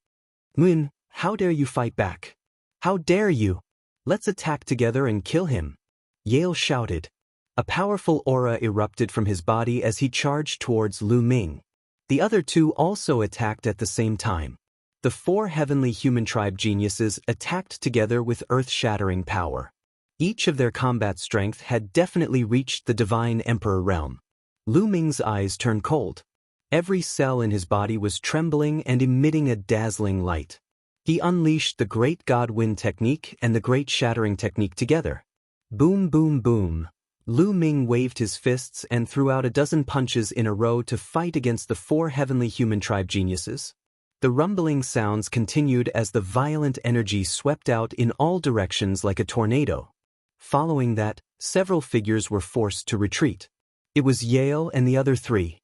"Mun, how dare you fight back? How dare you? Let's attack together and kill him," Yale shouted. A powerful aura erupted from his body as he charged towards Lu Ming. The other two also attacked at the same time. The 4 heavenly human tribe geniuses attacked together with earth-shattering power. Each of their combat strength had definitely reached the Divine Emperor realm. Lu Ming's eyes turned cold. Every cell in his body was trembling and emitting a dazzling light. He unleashed the Great God Wind technique and the Great Shattering technique together. Boom, boom, boom. Lu Ming waved his fists and threw out a dozen punches in a row to fight against the 4 heavenly human tribe geniuses. The rumbling sounds continued as the violent energy swept out in all directions like a tornado. Following that, several figures were forced to retreat. It was Yale and the other 3.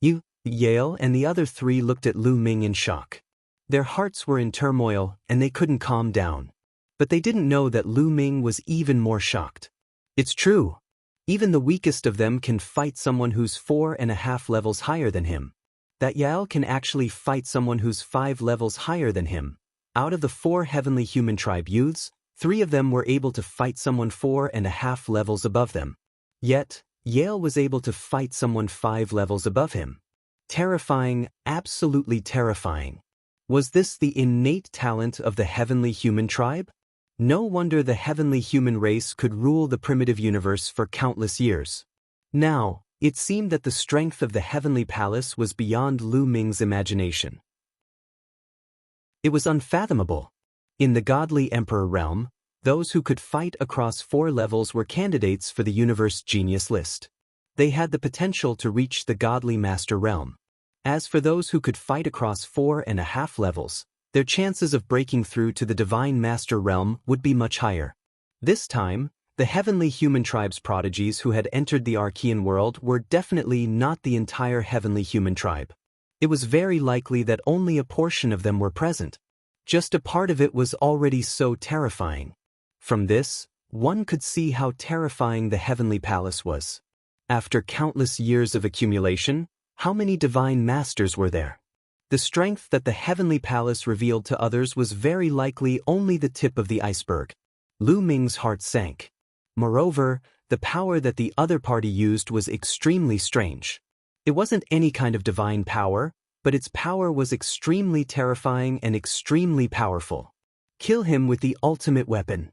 Yale and the other 3 looked at Lu Ming in shock. Their hearts were in turmoil and they couldn't calm down. But they didn't know that Lu Ming was even more shocked. It's true. Even the weakest of them can fight someone who's 4.5 levels higher than him. That Yale can actually fight someone who's 5 levels higher than him. Out of the 4 heavenly human tribe youths, 3 of them were able to fight someone 4.5 levels above them. Yet, Yale was able to fight someone 5 levels above him. Terrifying, absolutely terrifying. Was this the innate talent of the heavenly human tribe? No wonder the heavenly human race could rule the primitive universe for countless years. Now, it seemed that the strength of the heavenly palace was beyond Lu Ming's imagination. It was unfathomable. In the godly emperor realm, those who could fight across 4 levels were candidates for the universe genius list. They had the potential to reach the godly master realm. As for those who could fight across 4.5 levels, their chances of breaking through to the divine master realm would be much higher. This time, the heavenly human tribe's prodigies who had entered the Archean world were definitely not the entire heavenly human tribe. It was very likely that only a portion of them were present. Just a part of it was already so terrifying. From this, one could see how terrifying the heavenly palace was. After countless years of accumulation, how many divine masters were there? The strength that the heavenly palace revealed to others was very likely only the tip of the iceberg. Lu Ming's heart sank. Moreover, the power that the other party used was extremely strange. It wasn't any kind of divine power, but its power was extremely terrifying and extremely powerful. Kill him with the ultimate weapon.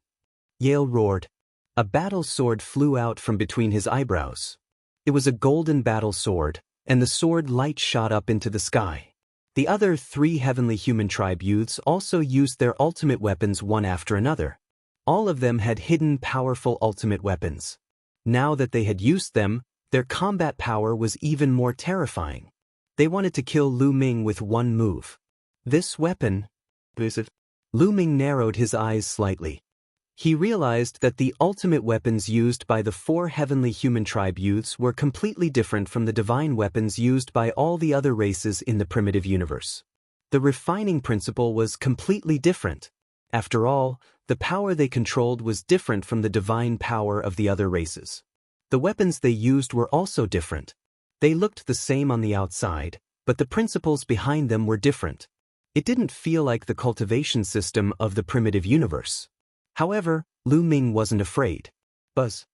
Yale roared. A battle sword flew out from between his eyebrows. It was a golden battle sword, and the sword light shot up into the sky. The other 3 heavenly human tribe youths also used their ultimate weapons one after another. All of them had hidden powerful ultimate weapons. Now that they had used them, their combat power was even more terrifying. They wanted to kill Lu Ming with one move. This weapon... Is it? Lu Ming narrowed his eyes slightly. He realized that the ultimate weapons used by the 4 heavenly human tribe youths were completely different from the divine weapons used by all the other races in the primitive universe. The refining principle was completely different. After all, the power they controlled was different from the divine power of the other races. The weapons they used were also different. They looked the same on the outside, but the principles behind them were different. It didn't feel like the cultivation system of the primitive universe. However, Lu Ming wasn't afraid. Buzz.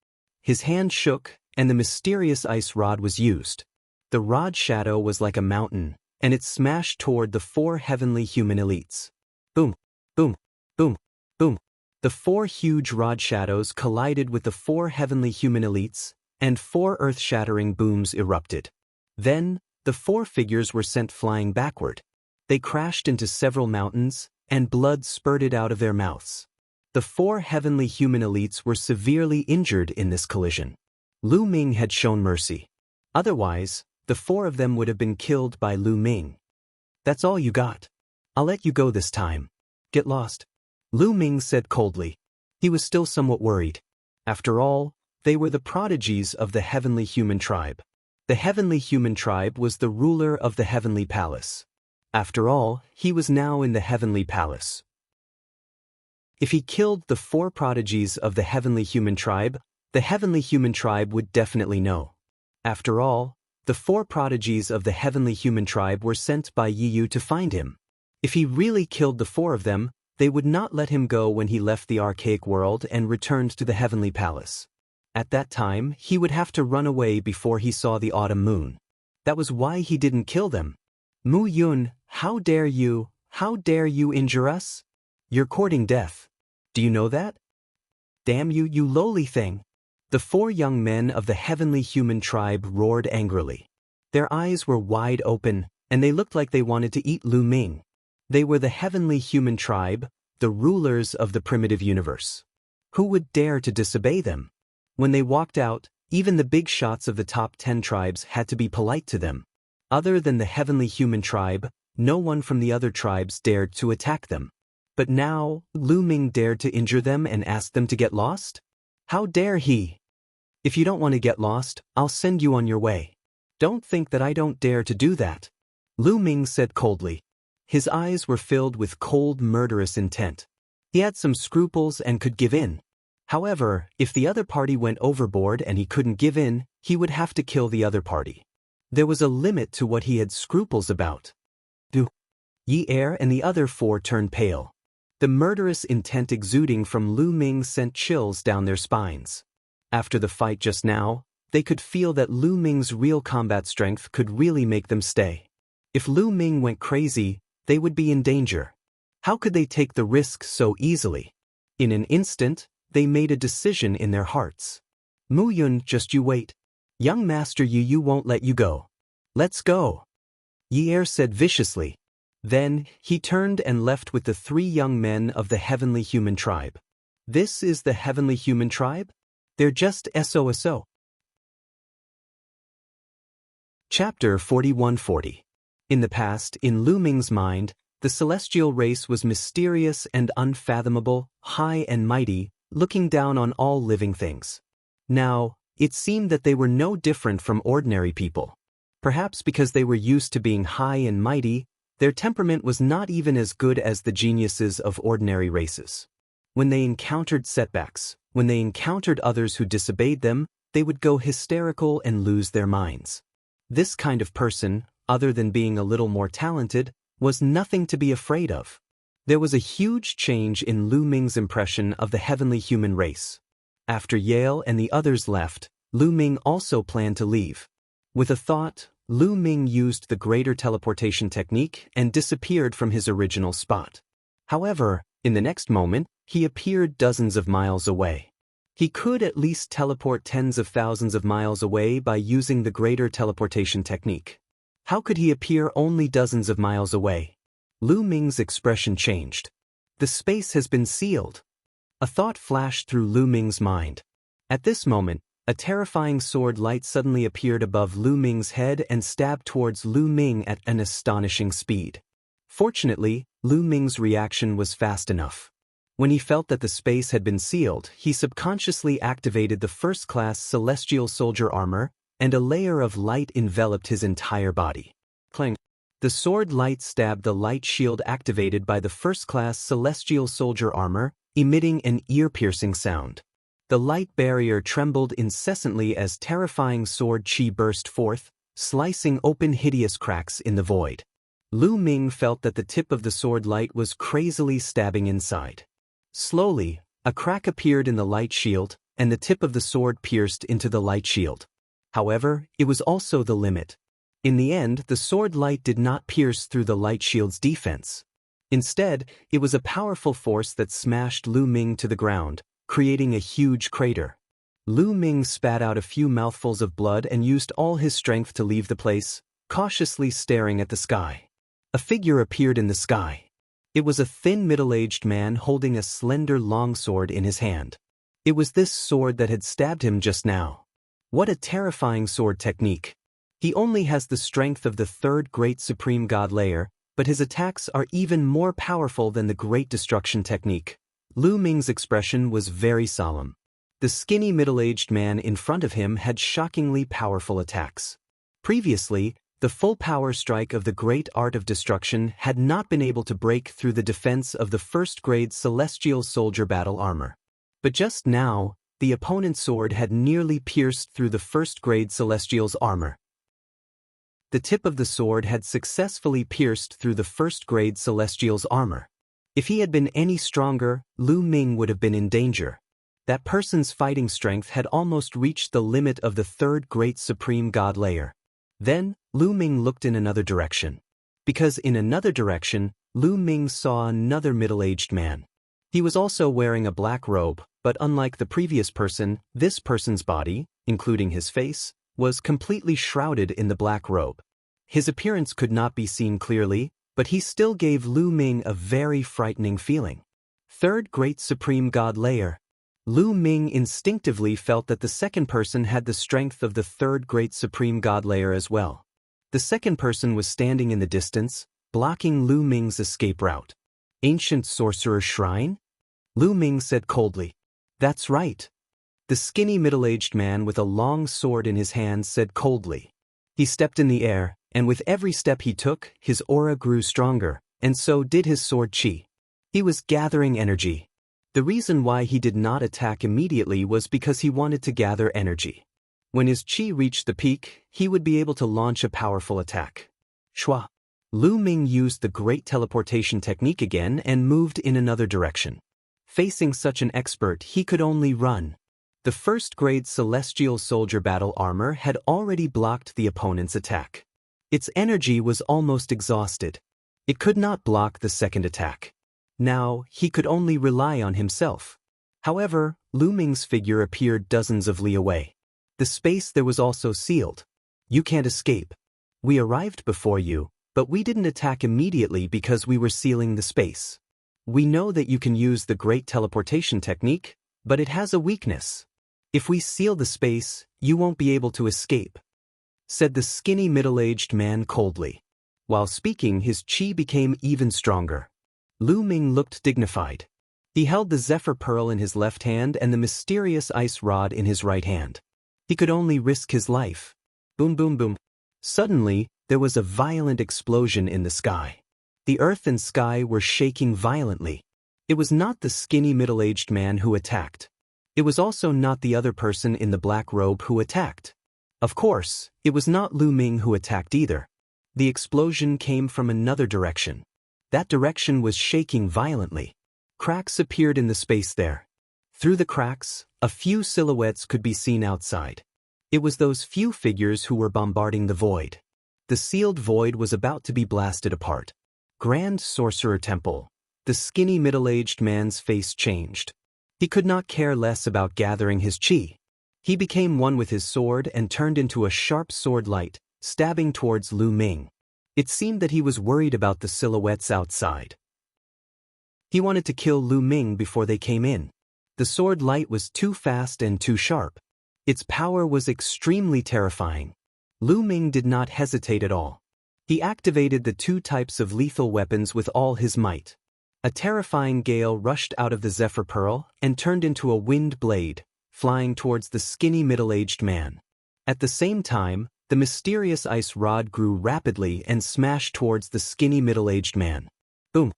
His hand shook, and the mysterious ice rod was used. The rod shadow was like a mountain, and it smashed toward the 4 heavenly human elites. Boom, boom, boom, boom. The 4 huge rod shadows collided with the 4 heavenly human elites, and 4 earth-shattering booms erupted. Then, the 4 figures were sent flying backward. They crashed into several mountains, and blood spurted out of their mouths. The 4 heavenly human elites were severely injured in this collision. Lu Ming had shown mercy. Otherwise, the 4 of them would have been killed by Lu Ming. That's all you got. I'll let you go this time. Get lost. Lu Ming said coldly. He was still somewhat worried. After all, they were the prodigies of the heavenly human tribe. The heavenly human tribe was the ruler of the heavenly palace. After all, he was now in the heavenly palace. If he killed the 4 prodigies of the heavenly human tribe, the heavenly human tribe would definitely know. After all, the 4 prodigies of the heavenly human tribe were sent by Yiyu to find him. If he really killed the 4 of them, they would not let him go when he left the archaic world and returned to the heavenly palace. At that time, he would have to run away before he saw the autumn moon. That was why he didn't kill them. Mu Yun, how dare you injure us? You're courting death. Do you know that? Damn you, you lowly thing. The 4 young men of the heavenly human tribe roared angrily. Their eyes were wide open, and they looked like they wanted to eat Lu Ming. They were the heavenly human tribe, the rulers of the primitive universe. Who would dare to disobey them? When they walked out, even the big shots of the top 10 tribes had to be polite to them. Other than the heavenly human tribe, no one from the other tribes dared to attack them. But now, Lu Ming dared to injure them and ask them to get lost? How dare he? If you don't want to get lost, I'll send you on your way. Don't think that I don't dare to do that. Lu Ming said coldly. His eyes were filled with cold, murderous intent. He had some scruples and could give in. However, if the other party went overboard and he couldn't give in, he would have to kill the other party. There was a limit to what he had scruples about. Yi Er and the other 4 turned pale. The murderous intent exuding from Lu Ming sent chills down their spines. After the fight just now, they could feel that Lu Ming's real combat strength could really make them stay. If Lu Ming went crazy, they would be in danger. How could they take the risk so easily? In an instant, they made a decision in their hearts. Mu Yun, just you wait. Young Master Yu won't let you go. Let's go. Yi Er said viciously. Then, he turned and left with the 3 young men of the heavenly human tribe. This is the heavenly human tribe? They're just SOSO. Chapter 4140. In the past, in Lu Ming's mind, the celestial race was mysterious and unfathomable, high and mighty, looking down on all living things. Now, it seemed that they were no different from ordinary people. Perhaps because they were used to being high and mighty, their temperament was not even as good as the geniuses of ordinary races. When they encountered setbacks, when they encountered others who disobeyed them, they would go hysterical and lose their minds. This kind of person, other than being a little more talented, was nothing to be afraid of. There was a huge change in Lu Ming's impression of the heavenly human race. After Yale and the others left, Lu Ming also planned to leave. With a thought, Lu Ming used the greater teleportation technique and disappeared from his original spot. However, in the next moment, he appeared dozens of miles away. He could at least teleport tens of thousands of miles away by using the greater teleportation technique. How could he appear only dozens of miles away? Lu Ming's expression changed. The space has been sealed. A thought flashed through Lu Ming's mind. At this moment, a terrifying sword light suddenly appeared above Lu Ming's head and stabbed towards Lu Ming at an astonishing speed. Fortunately, Lu Ming's reaction was fast enough. When he felt that the space had been sealed, he subconsciously activated the first-class celestial soldier armor, and a layer of light enveloped his entire body. Clang. The sword light stabbed the light shield activated by the first-class celestial soldier armor, emitting an ear-piercing sound. The light barrier trembled incessantly as terrifying sword chi burst forth, slicing open hideous cracks in the void. Lu Ming felt that the tip of the sword light was crazily stabbing inside. Slowly, a crack appeared in the light shield, and the tip of the sword pierced into the light shield. However, it was also the limit. In the end, the sword light did not pierce through the light shield's defense. Instead, it was a powerful force that smashed Lu Ming to the ground, creating a huge crater. Lu Ming spat out a few mouthfuls of blood and used all his strength to leave the place, cautiously staring at the sky. A figure appeared in the sky. It was a thin middle-aged man holding a slender longsword in his hand. It was this sword that had stabbed him just now. What a terrifying sword technique. He only has the strength of the third great supreme god layer, but his attacks are even more powerful than the great destruction technique. Lu Ming's expression was very solemn. The skinny middle-aged man in front of him had shockingly powerful attacks. Previously, the full power strike of the great art of destruction had not been able to break through the defense of the first-grade celestial soldier battle armor. But just now, the opponent's sword had nearly pierced through the first-grade celestial's armor. The tip of the sword had successfully pierced through the first-grade celestial's armor. If he had been any stronger, Lu Ming would have been in danger. That person's fighting strength had almost reached the limit of the third great supreme god layer. Then, Lu Ming looked in another direction. Because in another direction, Lu Ming saw another middle-aged man. He was also wearing a black robe, but unlike the previous person, this person's body, including his face, was completely shrouded in the black robe. His appearance could not be seen clearly, but he still gave Lu Ming a very frightening feeling. Third great supreme god layer. Lu Ming instinctively felt that the second person had the strength of the third great supreme god layer as well. The second person was standing in the distance, blocking Lu Ming's escape route. Ancient Sorcerer Shrine? Lu Ming said coldly. That's right. The skinny middle-aged man with a long sword in his hand said coldly. He stepped in the air, and with every step he took, his aura grew stronger, and so did his sword chi. He was gathering energy. The reason why he did not attack immediately was because he wanted to gather energy. When his chi reached the peak, he would be able to launch a powerful attack. Shua. Lu Ming used the great teleportation technique again and moved in another direction. Facing such an expert, he could only run. The first-grade celestial soldier battle armor had already blocked the opponent's attack. Its energy was almost exhausted. It could not block the second attack. Now, he could only rely on himself. However, Lu Ming's figure appeared dozens of li away. The space there was also sealed. You can't escape. We arrived before you, but we didn't attack immediately because we were sealing the space. We know that you can use the great teleportation technique, but it has a weakness. If we seal the space, you won't be able to escape, said the skinny middle-aged man coldly. While speaking, his chi became even stronger. Lu Ming looked dignified. He held the Zephyr Pearl in his left hand and the mysterious ice rod in his right hand. He could only risk his life. Boom, boom, boom. Suddenly, there was a violent explosion in the sky. The earth and sky were shaking violently. It was not the skinny middle-aged man who attacked. It was also not the other person in the black robe who attacked. Of course, it was not Lu Ming who attacked either. The explosion came from another direction. That direction was shaking violently. Cracks appeared in the space there. Through the cracks, a few silhouettes could be seen outside. It was those few figures who were bombarding the void. The sealed void was about to be blasted apart. Grand Sorcerer Temple. The skinny middle-aged man's face changed. He could not care less about gathering his chi. He became one with his sword and turned into a sharp sword light, stabbing towards Lu Ming. It seemed that he was worried about the silhouettes outside. He wanted to kill Lu Ming before they came in. The sword light was too fast and too sharp. Its power was extremely terrifying. Lu Ming did not hesitate at all. He activated the two types of lethal weapons with all his might. A terrifying gale rushed out of the Zephyr Pearl and turned into a wind blade, flying towards the skinny middle-aged man. At the same time, the mysterious ice rod grew rapidly and smashed towards the skinny middle-aged man. Boom!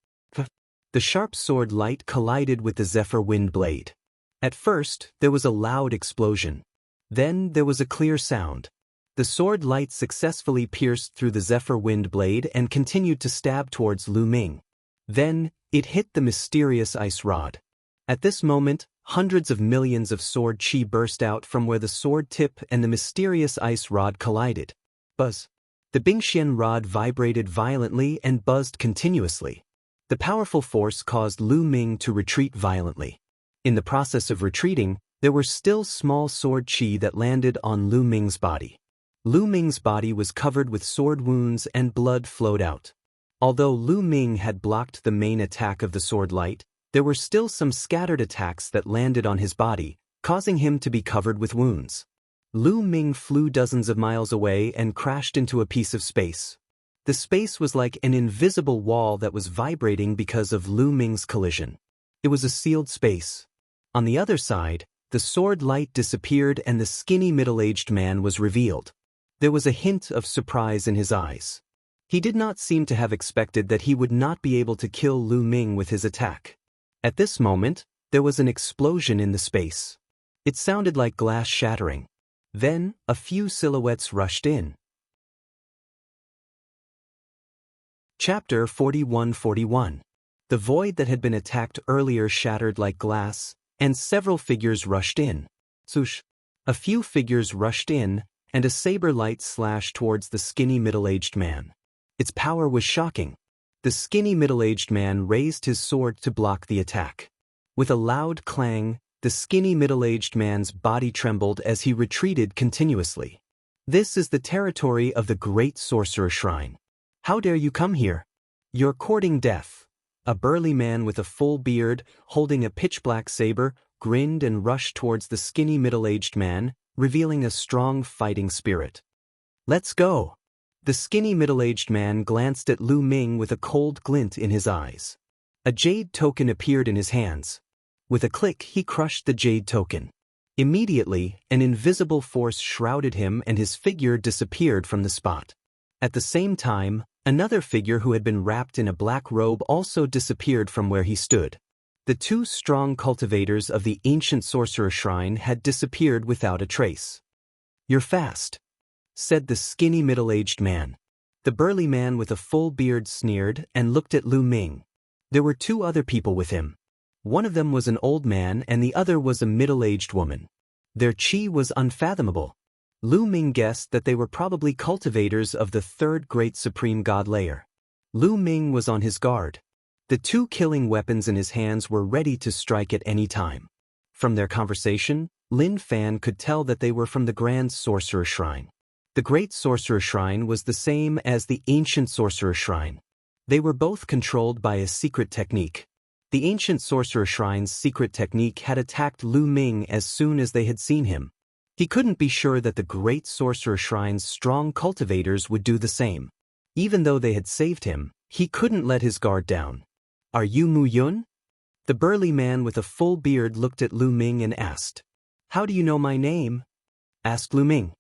The sharp sword light collided with the Zephyr wind blade. At first, there was a loud explosion. Then there was a clear sound. The sword light successfully pierced through the Zephyr wind blade and continued to stab towards Lu Ming. Then, it hit the mysterious ice rod. At this moment, hundreds of millions of sword chi burst out from where the sword tip and the mysterious ice rod collided. Buzz. The Bingxian rod vibrated violently and buzzed continuously. The powerful force caused Lu Ming to retreat violently. In the process of retreating, there were still small sword chi that landed on Lu Ming's body. Lu Ming's body was covered with sword wounds and blood flowed out. Although Lu Ming had blocked the main attack of the sword light, there were still some scattered attacks that landed on his body, causing him to be covered with wounds. Lu Ming flew dozens of miles away and crashed into a piece of space. The space was like an invisible wall that was vibrating because of Lu Ming's collision. It was a sealed space. On the other side, the sword light disappeared and the skinny middle-aged man was revealed. There was a hint of surprise in his eyes. He did not seem to have expected that he would not be able to kill Lu Ming with his attack. At this moment, there was an explosion in the space. It sounded like glass shattering. Then, a few silhouettes rushed in. Chapter 41-41. The void that had been attacked earlier shattered like glass, and several figures rushed in. Swoosh. A few figures rushed in, and a saber light slashed towards the skinny middle-aged man. Its power was shocking. The skinny middle-aged man raised his sword to block the attack. With a loud clang, the skinny middle-aged man's body trembled as he retreated continuously. This is the territory of the Great Sorcerer Shrine. How dare you come here? You're courting death. A burly man with a full beard, holding a pitch-black saber, grinned and rushed towards the skinny middle-aged man, revealing a strong fighting spirit. Let's go. The skinny middle-aged man glanced at Lu Ming with a cold glint in his eyes. A jade token appeared in his hands. With a click, he crushed the jade token. Immediately, an invisible force shrouded him and his figure disappeared from the spot. At the same time, another figure who had been wrapped in a black robe also disappeared from where he stood. The two strong cultivators of the ancient sorcerer shrine had disappeared without a trace. "You're fast," said the skinny middle-aged man. The burly man with a full beard sneered and looked at Lu Ming. There were two other people with him. One of them was an old man and the other was a middle-aged woman. Their chi was unfathomable. Lu Ming guessed that they were probably cultivators of the third great supreme god layer. Lu Ming was on his guard. The two killing weapons in his hands were ready to strike at any time. From their conversation, Lin Fan could tell that they were from the Grand Sorcerer Shrine. The Great Sorcerer Shrine was the same as the Ancient Sorcerer Shrine. They were both controlled by a secret technique. The Ancient Sorcerer Shrine's secret technique had attacked Lu Ming as soon as they had seen him. He couldn't be sure that the Great Sorcerer Shrine's strong cultivators would do the same. Even though they had saved him, he couldn't let his guard down. "Are you Mu Yun?" The burly man with a full beard looked at Lu Ming and asked. "How do you know my name?" asked Lu Ming.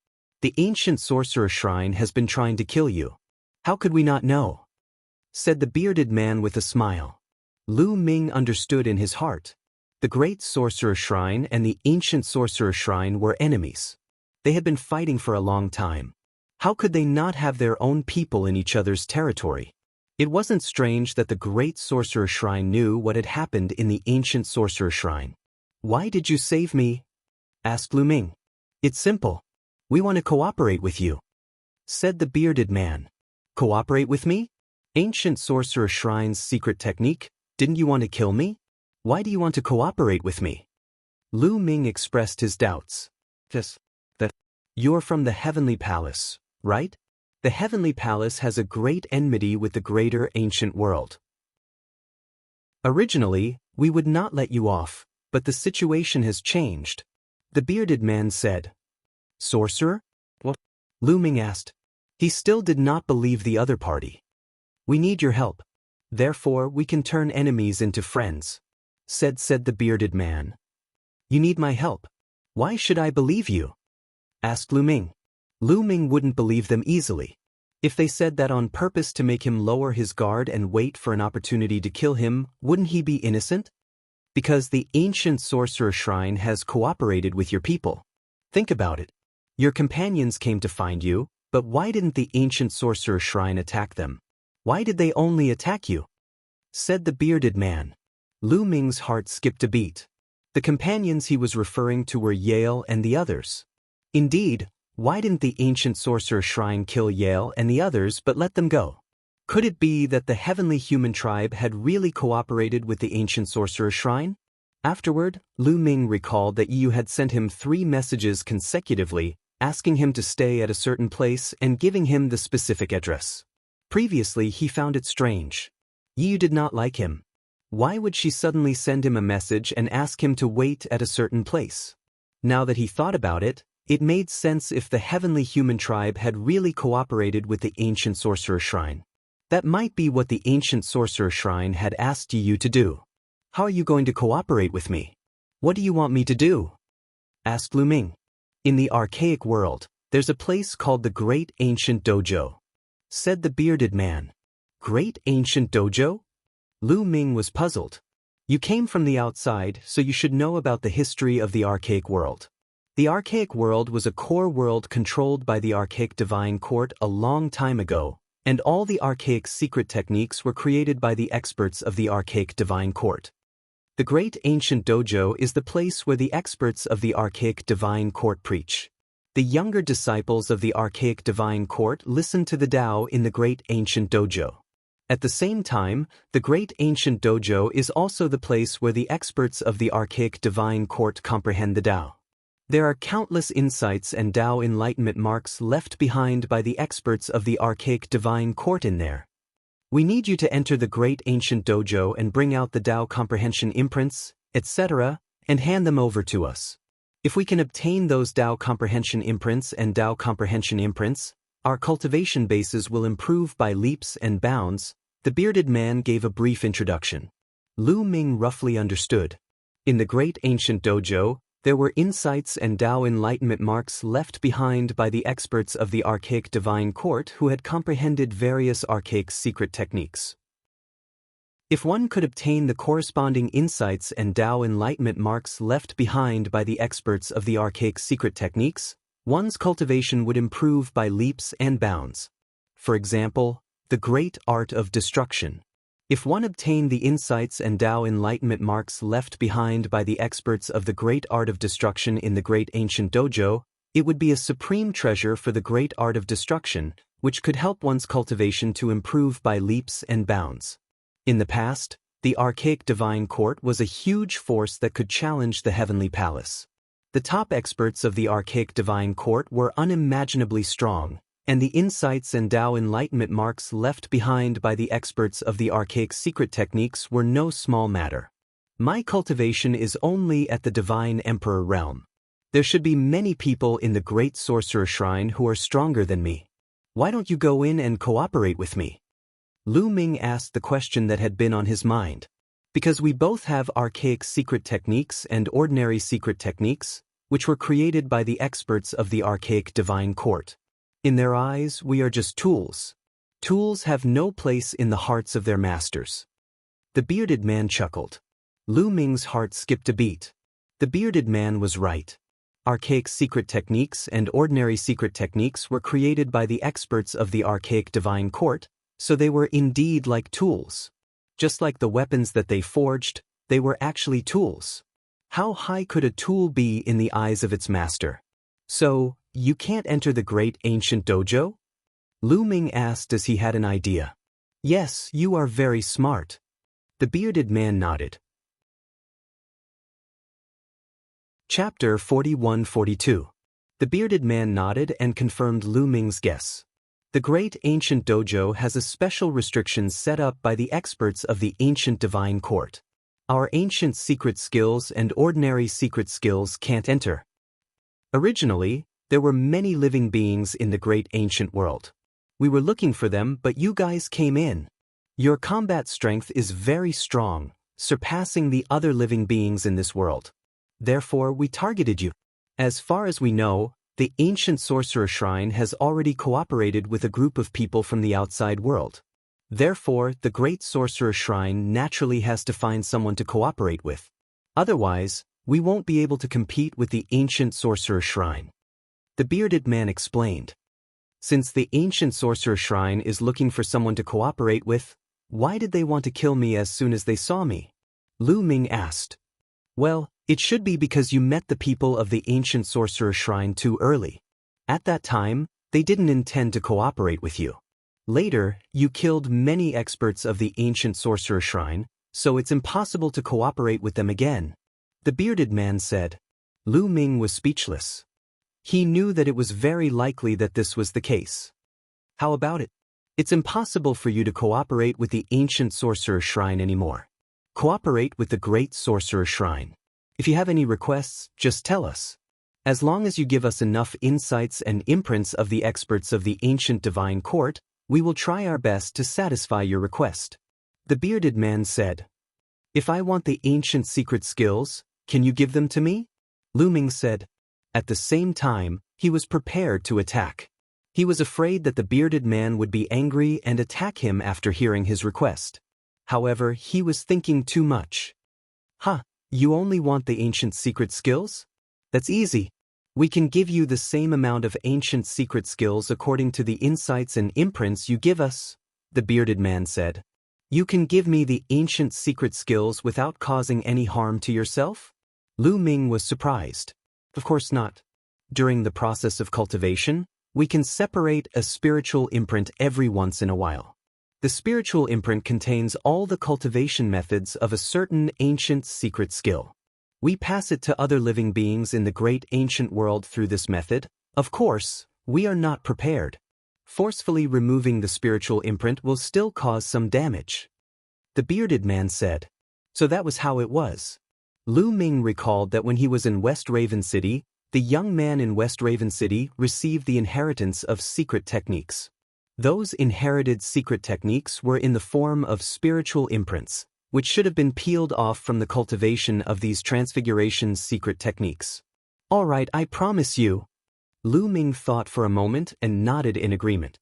"The Ancient Sorcerer Shrine has been trying to kill you. How could we not know?" said the bearded man with a smile. Lu Ming understood in his heart. The Great Sorcerer Shrine and the Ancient Sorcerer Shrine were enemies. They had been fighting for a long time. How could they not have their own people in each other's territory? It wasn't strange that the Great Sorcerer Shrine knew what had happened in the Ancient Sorcerer Shrine. "Why did you save me?" asked Lu Ming. "It's simple. We want to cooperate with you." said the bearded man. Cooperate with me? Ancient sorcerer shrine's secret technique? Didn't you want to kill me? Why do you want to cooperate with me? Lu Ming expressed his doubts. That you're from the Heavenly Palace, right? The Heavenly Palace has a great enmity with the greater ancient world. Originally, we would not let you off, but the situation has changed. The bearded man said. Sorcerer? What? Lu Ming asked. He still did not believe the other party. We need your help. Therefore, we can turn enemies into friends, said the bearded man. You need my help. Why should I believe you? Asked Lu Ming. Lu Ming wouldn't believe them easily. If they said that on purpose to make him lower his guard and wait for an opportunity to kill him, wouldn't he be innocent? Because the ancient sorcerer shrine has cooperated with your people. Think about it. Your companions came to find you, but why didn't the ancient sorcerer shrine attack them? Why did they only attack you? Said the bearded man. Lu Ming's heart skipped a beat. The companions he was referring to were Yale and the others. Indeed, why didn't the ancient sorcerer shrine kill Yale and the others but let them go? Could it be that the heavenly human tribe had really cooperated with the ancient sorcerer shrine? Afterward, Lu Ming recalled that Yu had sent him 3 messages consecutively, asking him to stay at a certain place and giving him the specific address. Previously, he found it strange. Yu did not like him. Why would she suddenly send him a message and ask him to wait at a certain place? Now that he thought about it, it made sense if the heavenly human tribe had really cooperated with the ancient sorcerer shrine. That might be what the ancient sorcerer shrine had asked Yu to do. How are you going to cooperate with me? What do you want me to do? Asked Lu Ming. In the archaic world, there's a place called the Great Ancient Dojo, said the bearded man. Great Ancient Dojo? Lu Ming was puzzled. You came from the outside, so you should know about the history of the archaic world. The archaic world was a core world controlled by the archaic divine court a long time ago, and all the archaic secret techniques were created by the experts of the archaic divine court. The Great Ancient Dojo is the place where the experts of the archaic divine court preach. The younger disciples of the archaic divine court listen to the Tao in the Great Ancient Dojo. At the same time, the Great Ancient Dojo is also the place where the experts of the archaic divine court comprehend the Tao. There are countless insights and Tao enlightenment marks left behind by the experts of the archaic divine court in there. We need you to enter the Great Ancient Dojo and bring out the Tao comprehension imprints, etc., and hand them over to us. If we can obtain those Tao comprehension imprints and Tao comprehension imprints, our cultivation bases will improve by leaps and bounds. The bearded man gave a brief introduction. Lu Ming roughly understood. In the Great Ancient Dojo, there were insights and Tao enlightenment marks left behind by the experts of the archaic divine court who had comprehended various archaic secret techniques. If one could obtain the corresponding insights and Tao enlightenment marks left behind by the experts of the archaic secret techniques, one's cultivation would improve by leaps and bounds. For example, the great art of destruction. If one obtained the insights and Tao enlightenment marks left behind by the experts of the great art of destruction in the Great Ancient Dojo, it would be a supreme treasure for the great art of destruction, which could help one's cultivation to improve by leaps and bounds. In the past, the archaic divine court was a huge force that could challenge the heavenly palace. The top experts of the archaic divine court were unimaginably strong, and the insights and Tao enlightenment marks left behind by the experts of the archaic secret techniques were no small matter. My cultivation is only at the divine emperor realm. There should be many people in the great sorcerer shrine who are stronger than me. Why don't you go in and cooperate with me? Lu Ming asked the question that had been on his mind. Because we both have archaic secret techniques and ordinary secret techniques, which were created by the experts of the archaic divine court. In their eyes, we are just tools. Tools have no place in the hearts of their masters. The bearded man chuckled. Lu Ming's heart skipped a beat. The bearded man was right. Archaic secret techniques and ordinary secret techniques were created by the experts of the archaic divine court, so they were indeed like tools. Just like the weapons that they forged, they were actually tools. How high could a tool be in the eyes of its master? So, you can't enter the Great Ancient Dojo? Lu Ming asked as he had an idea. Yes, you are very smart. The bearded man nodded. Chapter 41-42. The bearded man nodded and confirmed Lu Ming's guess. The great ancient dojo has a special restrictions set up by the experts of the ancient divine court. Our ancient secret skills and ordinary secret skills can't enter. Originally, there were many living beings in the great ancient world. We were looking for them, but you guys came in. Your combat strength is very strong, surpassing the other living beings in this world. Therefore, we targeted you. As far as we know, the ancient sorcerer shrine has already cooperated with a group of people from the outside world. Therefore, the great sorcerer shrine naturally has to find someone to cooperate with. Otherwise, we won't be able to compete with the ancient sorcerer shrine. The bearded man explained. Since the ancient sorcerer shrine is looking for someone to cooperate with, why did they want to kill me as soon as they saw me? Lu Ming asked. Well, it should be because you met the people of the ancient sorcerer shrine too early. At that time, they didn't intend to cooperate with you. Later, you killed many experts of the ancient sorcerer shrine, so it's impossible to cooperate with them again. The bearded man said. Lu Ming was speechless. He knew that it was very likely that this was the case. How about it? It's impossible for you to cooperate with the ancient sorcerer shrine anymore. Cooperate with the great sorcerer shrine. If you have any requests, just tell us. As long as you give us enough insights and imprints of the experts of the ancient divine court, we will try our best to satisfy your request. The bearded man said. If I want the ancient secret skills, can you give them to me? Lu Ming said. At the same time, he was prepared to attack. He was afraid that the bearded man would be angry and attack him after hearing his request. However, he was thinking too much. You only want the ancient secret skills? That's easy. We can give you the same amount of ancient secret skills according to the insights and imprints you give us, the bearded man said. You can give me the ancient secret skills without causing any harm to yourself? Lu Ming was surprised. Of course not. During the process of cultivation, we can separate a spiritual imprint every once in a while. The spiritual imprint contains all the cultivation methods of a certain ancient secret skill. We pass it to other living beings in the great ancient world through this method. Of course, we are not prepared. Forcefully removing the spiritual imprint will still cause some damage. The bearded man said. So that was how it was. Lu Ming recalled that when he was in West Raven City, the young man in West Raven City received the inheritance of secret techniques. Those inherited secret techniques were in the form of spiritual imprints, which should have been peeled off from the cultivation of these transfiguration secret techniques. All right, I promise you. Lu Ming thought for a moment and nodded in agreement.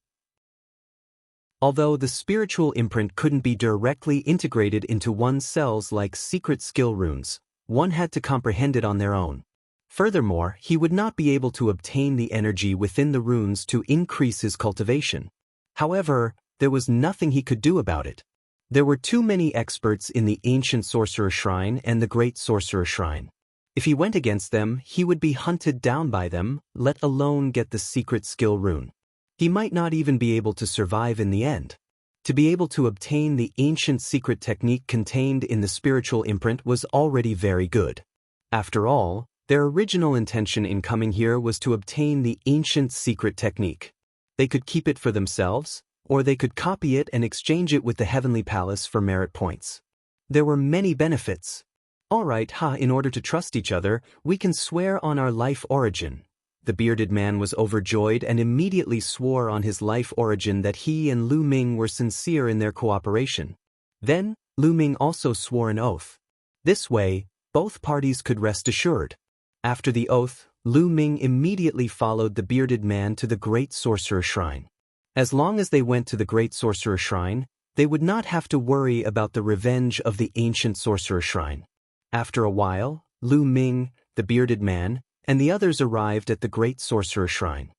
Although the spiritual imprint couldn't be directly integrated into one's cells like secret skill runes, one had to comprehend it on their own. Furthermore, he would not be able to obtain the energy within the runes to increase his cultivation. However, there was nothing he could do about it. There were too many experts in the ancient sorcerer shrine and the great sorcerer shrine. If he went against them, he would be hunted down by them, let alone get the secret skill rune. He might not even be able to survive in the end. To be able to obtain the ancient secret technique contained in the spiritual imprint was already very good. After all, their original intention in coming here was to obtain the ancient secret technique. They could keep it for themselves, or they could copy it and exchange it with the Heavenly Palace for merit points. There were many benefits. All right, in order to trust each other, we can swear on our life origin. The bearded man was overjoyed and immediately swore on his life origin that he and Lu Ming were sincere in their cooperation. Then, Lu Ming also swore an oath. This way, both parties could rest assured. After the oath, Lu Ming immediately followed the bearded man to the great sorcerer shrine. As long as they went to the great sorcerer shrine, they would not have to worry about the revenge of the ancient sorcerer shrine. After a while, Lu Ming, the bearded man, and the others arrived at the great sorcerer shrine.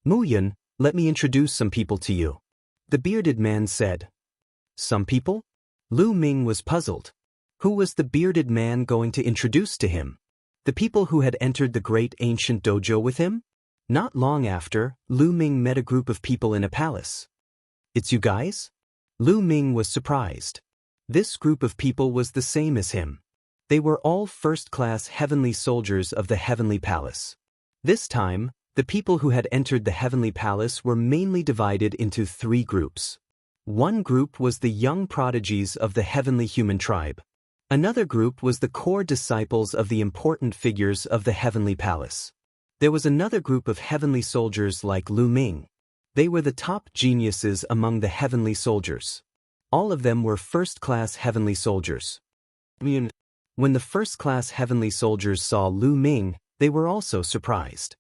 Muyan, let me introduce some people to you. The bearded man said. Some people? Lu Ming was puzzled. Who was the bearded man going to introduce to him? The people who had entered the great ancient dojo with him? Not long after, Lu Ming met a group of people in a palace. "It's you guys?" Lu Ming was surprised. This group of people was the same as him. They were all first-class heavenly soldiers of the heavenly palace. This time, the people who had entered the heavenly palace were mainly divided into 3 groups. One group was the young prodigies of the heavenly human tribe. Another group was the core disciples of the important figures of the heavenly palace. There was another group of heavenly soldiers like Lu Ming. They were the top geniuses among the heavenly soldiers. All of them were first-class heavenly soldiers. When the first-class heavenly soldiers saw Lu Ming, they were also surprised.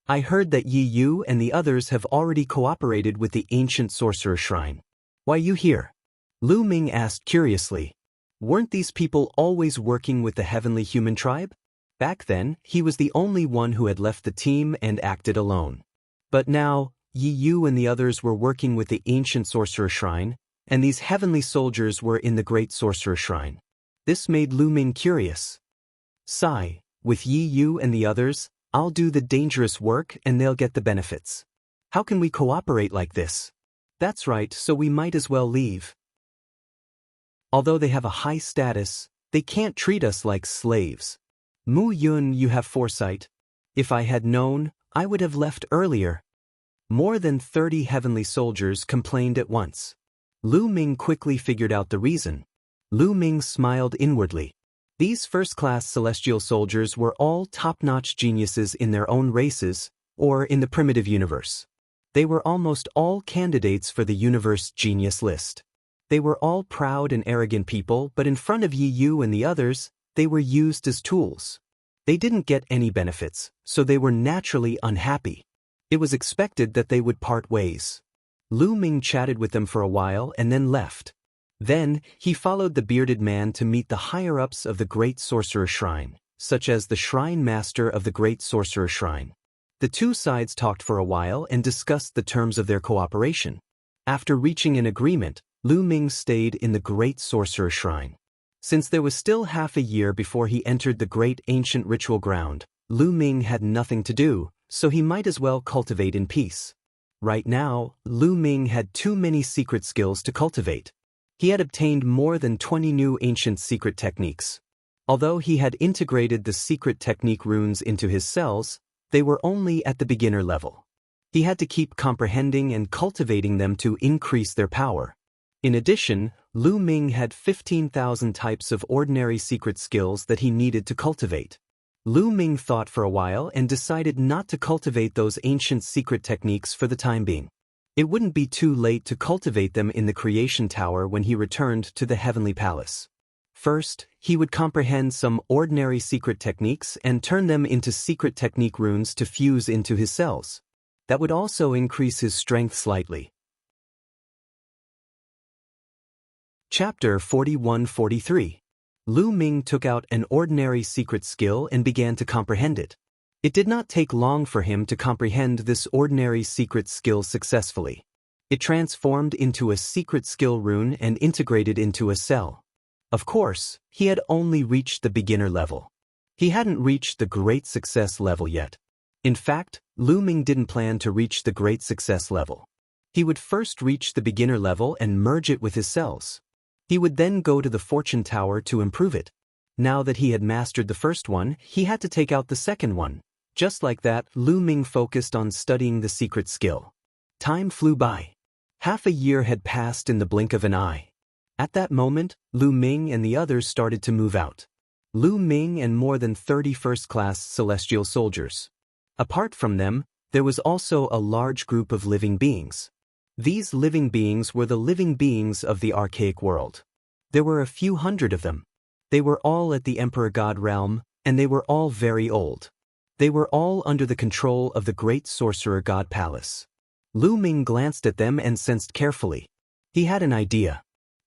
"I heard that Yi Yu and the others have already cooperated with the ancient sorcerer shrine. Why you here?" Lu Ming asked curiously. Weren't these people always working with the heavenly human tribe? Back then, he was the only one who had left the team and acted alone. But now, Yi Yu and the others were working with the ancient sorcerer shrine, and these heavenly soldiers were in the great sorcerer shrine. This made Lu Ming curious. "Sigh, with Yi Yu and the others, I'll do the dangerous work and they'll get the benefits. How can we cooperate like this?" "That's right, so we might as well leave. Although they have a high status, they can't treat us like slaves." "Mu Yun, you have foresight. If I had known, I would have left earlier." More than 30 heavenly soldiers complained at once. Lu Ming quickly figured out the reason. Lu Ming smiled inwardly. These first-class celestial soldiers were all top-notch geniuses in their own races, or in the primitive universe. They were almost all candidates for the universe genius list. They were all proud and arrogant people, but in front of Yi Yu and the others, they were used as tools. They didn't get any benefits, so they were naturally unhappy. It was expected that they would part ways. Lu Ming chatted with them for a while and then left. Then, he followed the bearded man to meet the higher-ups of the Great Sorcerer Shrine, such as the Shrine Master of the Great Sorcerer Shrine. The two sides talked for a while and discussed the terms of their cooperation. After reaching an agreement, Lu Ming stayed in the Great Sorcerer Shrine. Since there was still half a year before he entered the great ancient ritual ground, Lu Ming had nothing to do, so he might as well cultivate in peace. Right now, Lu Ming had too many secret skills to cultivate. He had obtained more than 20 new ancient secret techniques. Although he had integrated the secret technique runes into his cells, they were only at the beginner level. He had to keep comprehending and cultivating them to increase their power. In addition, Lu Ming had 15,000 types of ordinary secret skills that he needed to cultivate. Lu Ming thought for a while and decided not to cultivate those ancient secret techniques for the time being. It wouldn't be too late to cultivate them in the Creation Tower when he returned to the Heavenly Palace. First, he would comprehend some ordinary secret techniques and turn them into secret technique runes to fuse into his cells. That would also increase his strength slightly. Chapter 41-43. Lu Ming took out an ordinary secret skill and began to comprehend it. It did not take long for him to comprehend this ordinary secret skill successfully. It transformed into a secret skill rune and integrated into a cell. Of course, he had only reached the beginner level. He hadn't reached the great success level yet. In fact, Lu Ming didn't plan to reach the great success level. He would first reach the beginner level and merge it with his cells. He would then go to the Fortune Tower to improve it. Now that he had mastered the first one, he had to take out the second one. Just like that, Lu Ming focused on studying the secret skill. Time flew by. Half a year had passed in the blink of an eye. At that moment, Lu Ming and the others started to move out. Lu Ming and more than 30 first-class celestial soldiers. Apart from them, there was also a large group of living beings. These living beings were the living beings of the archaic world. There were a few hundred of them. They were all at the Emperor God realm, and they were all very old. They were all under the control of the great sorcerer God palace. Lu Ming glanced at them and sensed carefully. He had an idea.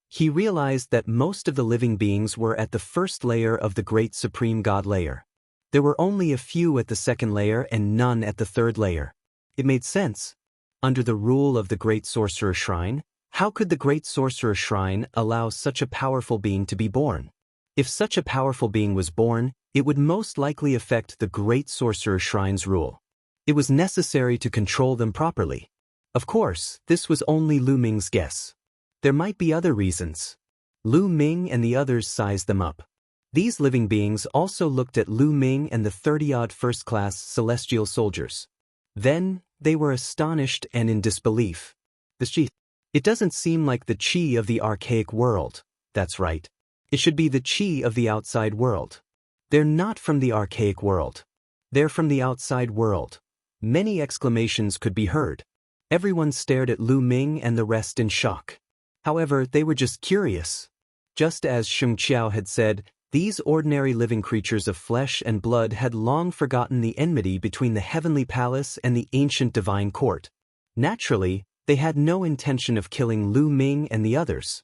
He realized that most of the living beings were at the first layer of the great supreme God layer. There were only a few at the second layer and none at the third layer. It made sense. Under the rule of the Great Sorcerer Shrine, how could the Great Sorcerer Shrine allow such a powerful being to be born? If such a powerful being was born, it would most likely affect the Great Sorcerer Shrine's rule. It was necessary to control them properly. Of course, this was only Lu Ming's guess. There might be other reasons. Lu Ming and the others sized them up. These living beings also looked at Lu Ming and the 30-odd first-class celestial soldiers. Then, they were astonished and in disbelief. This chi. It doesn't seem like the chi of the archaic world. That's right. It should be the chi of the outside world. They're not from the archaic world. They're from the outside world. Many exclamations could be heard. Everyone stared at Lu Ming and the rest in shock. However, they were just curious. Just as Sheng Qiao had said, these ordinary living creatures of flesh and blood had long forgotten the enmity between the heavenly palace and the ancient divine court. Naturally, they had no intention of killing Lu Ming and the others.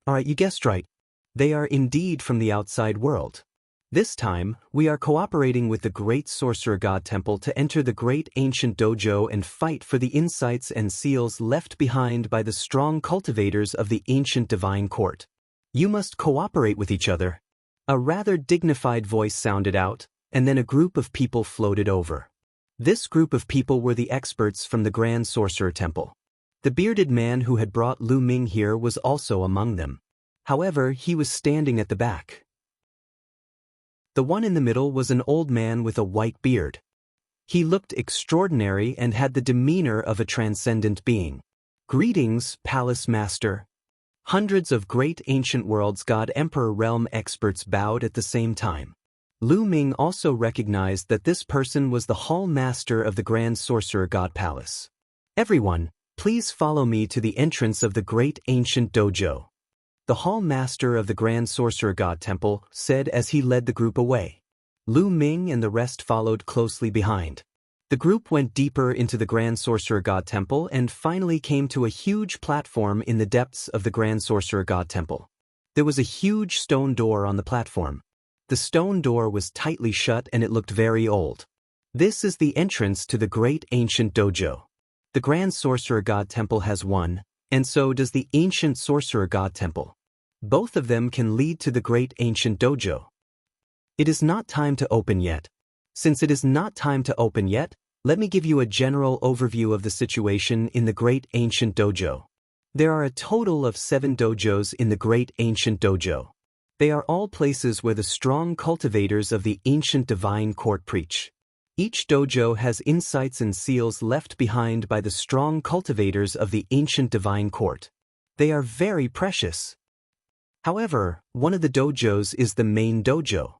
Alright, you guessed right. They are indeed from the outside world. This time, we are cooperating with the Great Sorcerer God Temple to enter the Great Ancient Dojo and fight for the insights and seals left behind by the strong cultivators of the ancient divine court. You must cooperate with each other. A rather dignified voice sounded out, and then a group of people floated over. This group of people were the experts from the Grand Sorcerer Temple. The bearded man who had brought Lu Ming here was also among them. However, he was standing at the back. The one in the middle was an old man with a white beard. He looked extraordinary and had the demeanor of a transcendent being. Greetings, Palace Master. Hundreds of great ancient worlds God Emperor realm experts bowed at the same time. Lu Ming also recognized that this person was the Hall Master of the Grand Sorcerer God Palace. Everyone, please follow me to the entrance of the Great Ancient Dojo. The Hall Master of the Grand Sorcerer God Temple said as he led the group away. Lu Ming and the rest followed closely behind. The group went deeper into the Grand Sorcerer God Temple and finally came to a huge platform in the depths of the Grand Sorcerer God Temple. There was a huge stone door on the platform. The stone door was tightly shut and it looked very old. This is the entrance to the Great Ancient Dojo. The Grand Sorcerer God Temple has one, and so does the Ancient Sorcerer God Temple. Both of them can lead to the Great Ancient Dojo. It is not time to open yet. Since it is not time to open yet, let me give you a general overview of the situation in the Great Ancient Dojo. There are a total of 7 dojos in the Great Ancient Dojo. They are all places where the strong cultivators of the ancient divine court preach. Each dojo has insights and seals left behind by the strong cultivators of the ancient divine court. They are very precious. However, one of the dojos is the main dojo.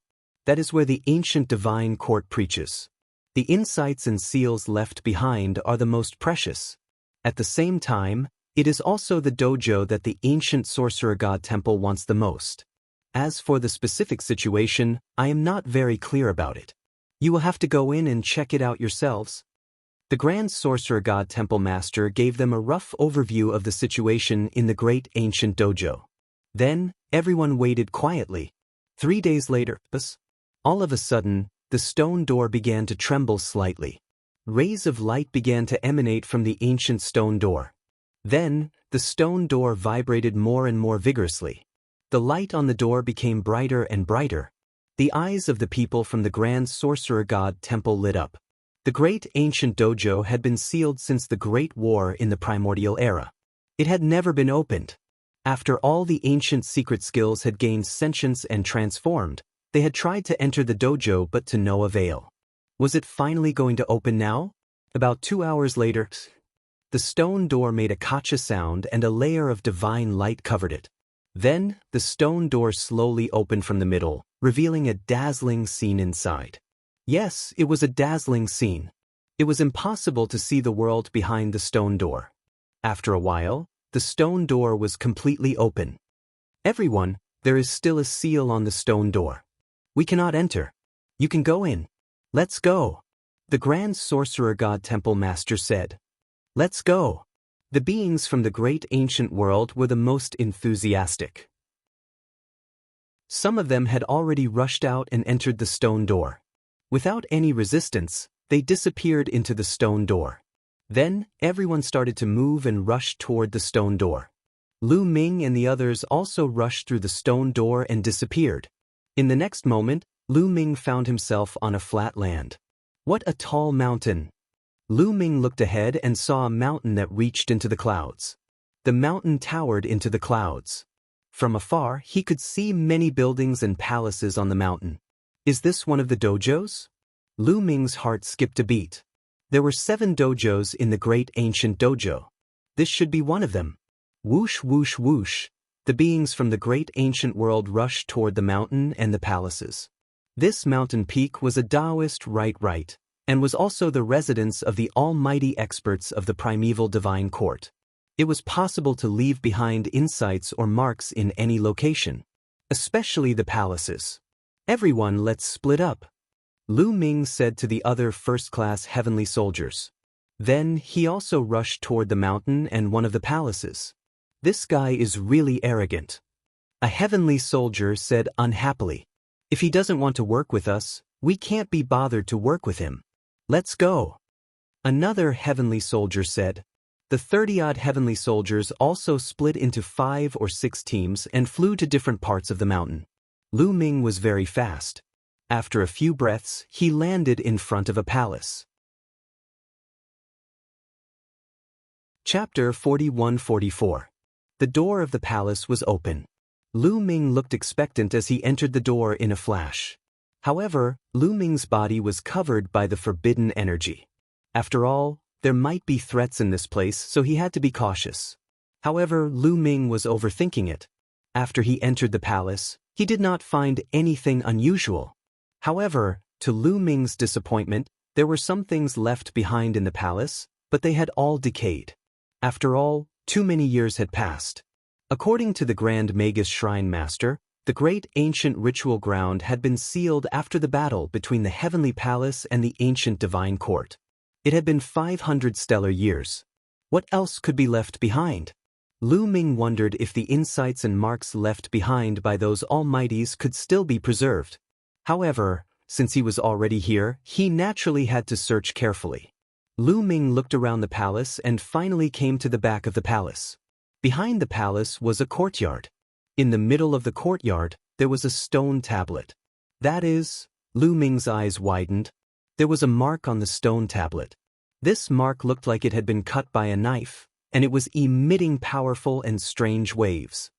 That is where the ancient divine court preaches. The insights and seals left behind are the most precious. At the same time, it is also the dojo that the ancient Sorcerer God Temple wants the most. As for the specific situation, I am not very clear about it. You will have to go in and check it out yourselves. The Grand Sorcerer God Temple Master gave them a rough overview of the situation in the Great Ancient Dojo. Then, everyone waited quietly. 3 days later, all of a sudden, the stone door began to tremble slightly. Rays of light began to emanate from the ancient stone door. Then, the stone door vibrated more and more vigorously. The light on the door became brighter and brighter. The eyes of the people from the Grand Sorcerer God Temple lit up. The Great Ancient Dojo had been sealed since the Great War in the Primordial Era. It had never been opened. After all the ancient secret skills had gained sentience and transformed, they had tried to enter the dojo but to no avail. Was it finally going to open now? About 2 hours later, the stone door made a kacha sound and a layer of divine light covered it. Then, the stone door slowly opened from the middle, revealing a dazzling scene inside. Yes, it was a dazzling scene. It was impossible to see the world behind the stone door. After a while, the stone door was completely open. Everyone, there is still a seal on the stone door. We cannot enter. You can go in. Let's go. The Grand Sorcerer God Temple Master said. Let's go. The beings from the great ancient world were the most enthusiastic. Some of them had already rushed out and entered the stone door. Without any resistance, they disappeared into the stone door. Then, everyone started to move and rush toward the stone door. Lu Ming and the others also rushed through the stone door and disappeared. In the next moment, Lu Ming found himself on a flat land. What a tall mountain! Lu Ming looked ahead and saw a mountain that reached into the clouds. The mountain towered into the clouds. From afar, he could see many buildings and palaces on the mountain. Is this one of the dojos? Lu Ming's heart skipped a beat. There were 7 dojos in the great ancient dojo. This should be one of them. Whoosh whoosh whoosh, the beings from the great ancient world rushed toward the mountain and the palaces. This mountain peak was a Taoist right, and was also the residence of the almighty experts of the primeval divine court. It was possible to leave behind insights or marks in any location, especially the palaces. Everyone, let's split up, Lu Ming said to the other first-class heavenly soldiers. Then he also rushed toward the mountain and one of the palaces. This guy is really arrogant, a heavenly soldier said unhappily. If he doesn't want to work with us, we can't be bothered to work with him. Let's go. Another heavenly soldier said. The 30-odd heavenly soldiers also split into 5 or 6 teams and flew to different parts of the mountain. Lu Ming was very fast. After a few breaths, he landed in front of a palace. Chapter 41-44. The door of the palace was open. Lu Ming looked expectant as he entered the door in a flash. However, Lu Ming's body was covered by the forbidden energy. After all, there might be threats in this place, so he had to be cautious. However, Lu Ming was overthinking it. After he entered the palace, he did not find anything unusual. However, to Lu Ming's disappointment, there were some things left behind in the palace, but they had all decayed. After all, too many years had passed. According to the Grand Magus Shrine Master, the great ancient ritual ground had been sealed after the battle between the Heavenly Palace and the ancient Divine Court. It had been 500 stellar years. What else could be left behind? Lu Ming wondered if the insights and marks left behind by those almighties could still be preserved. However, since he was already here, he naturally had to search carefully. Lu Ming looked around the palace and finally came to the back of the palace. Behind the palace was a courtyard. In the middle of the courtyard, there was a stone tablet. That is, Lu Ming's eyes widened. There was a mark on the stone tablet. This mark looked like it had been cut by a knife, and it was emitting powerful and strange waves.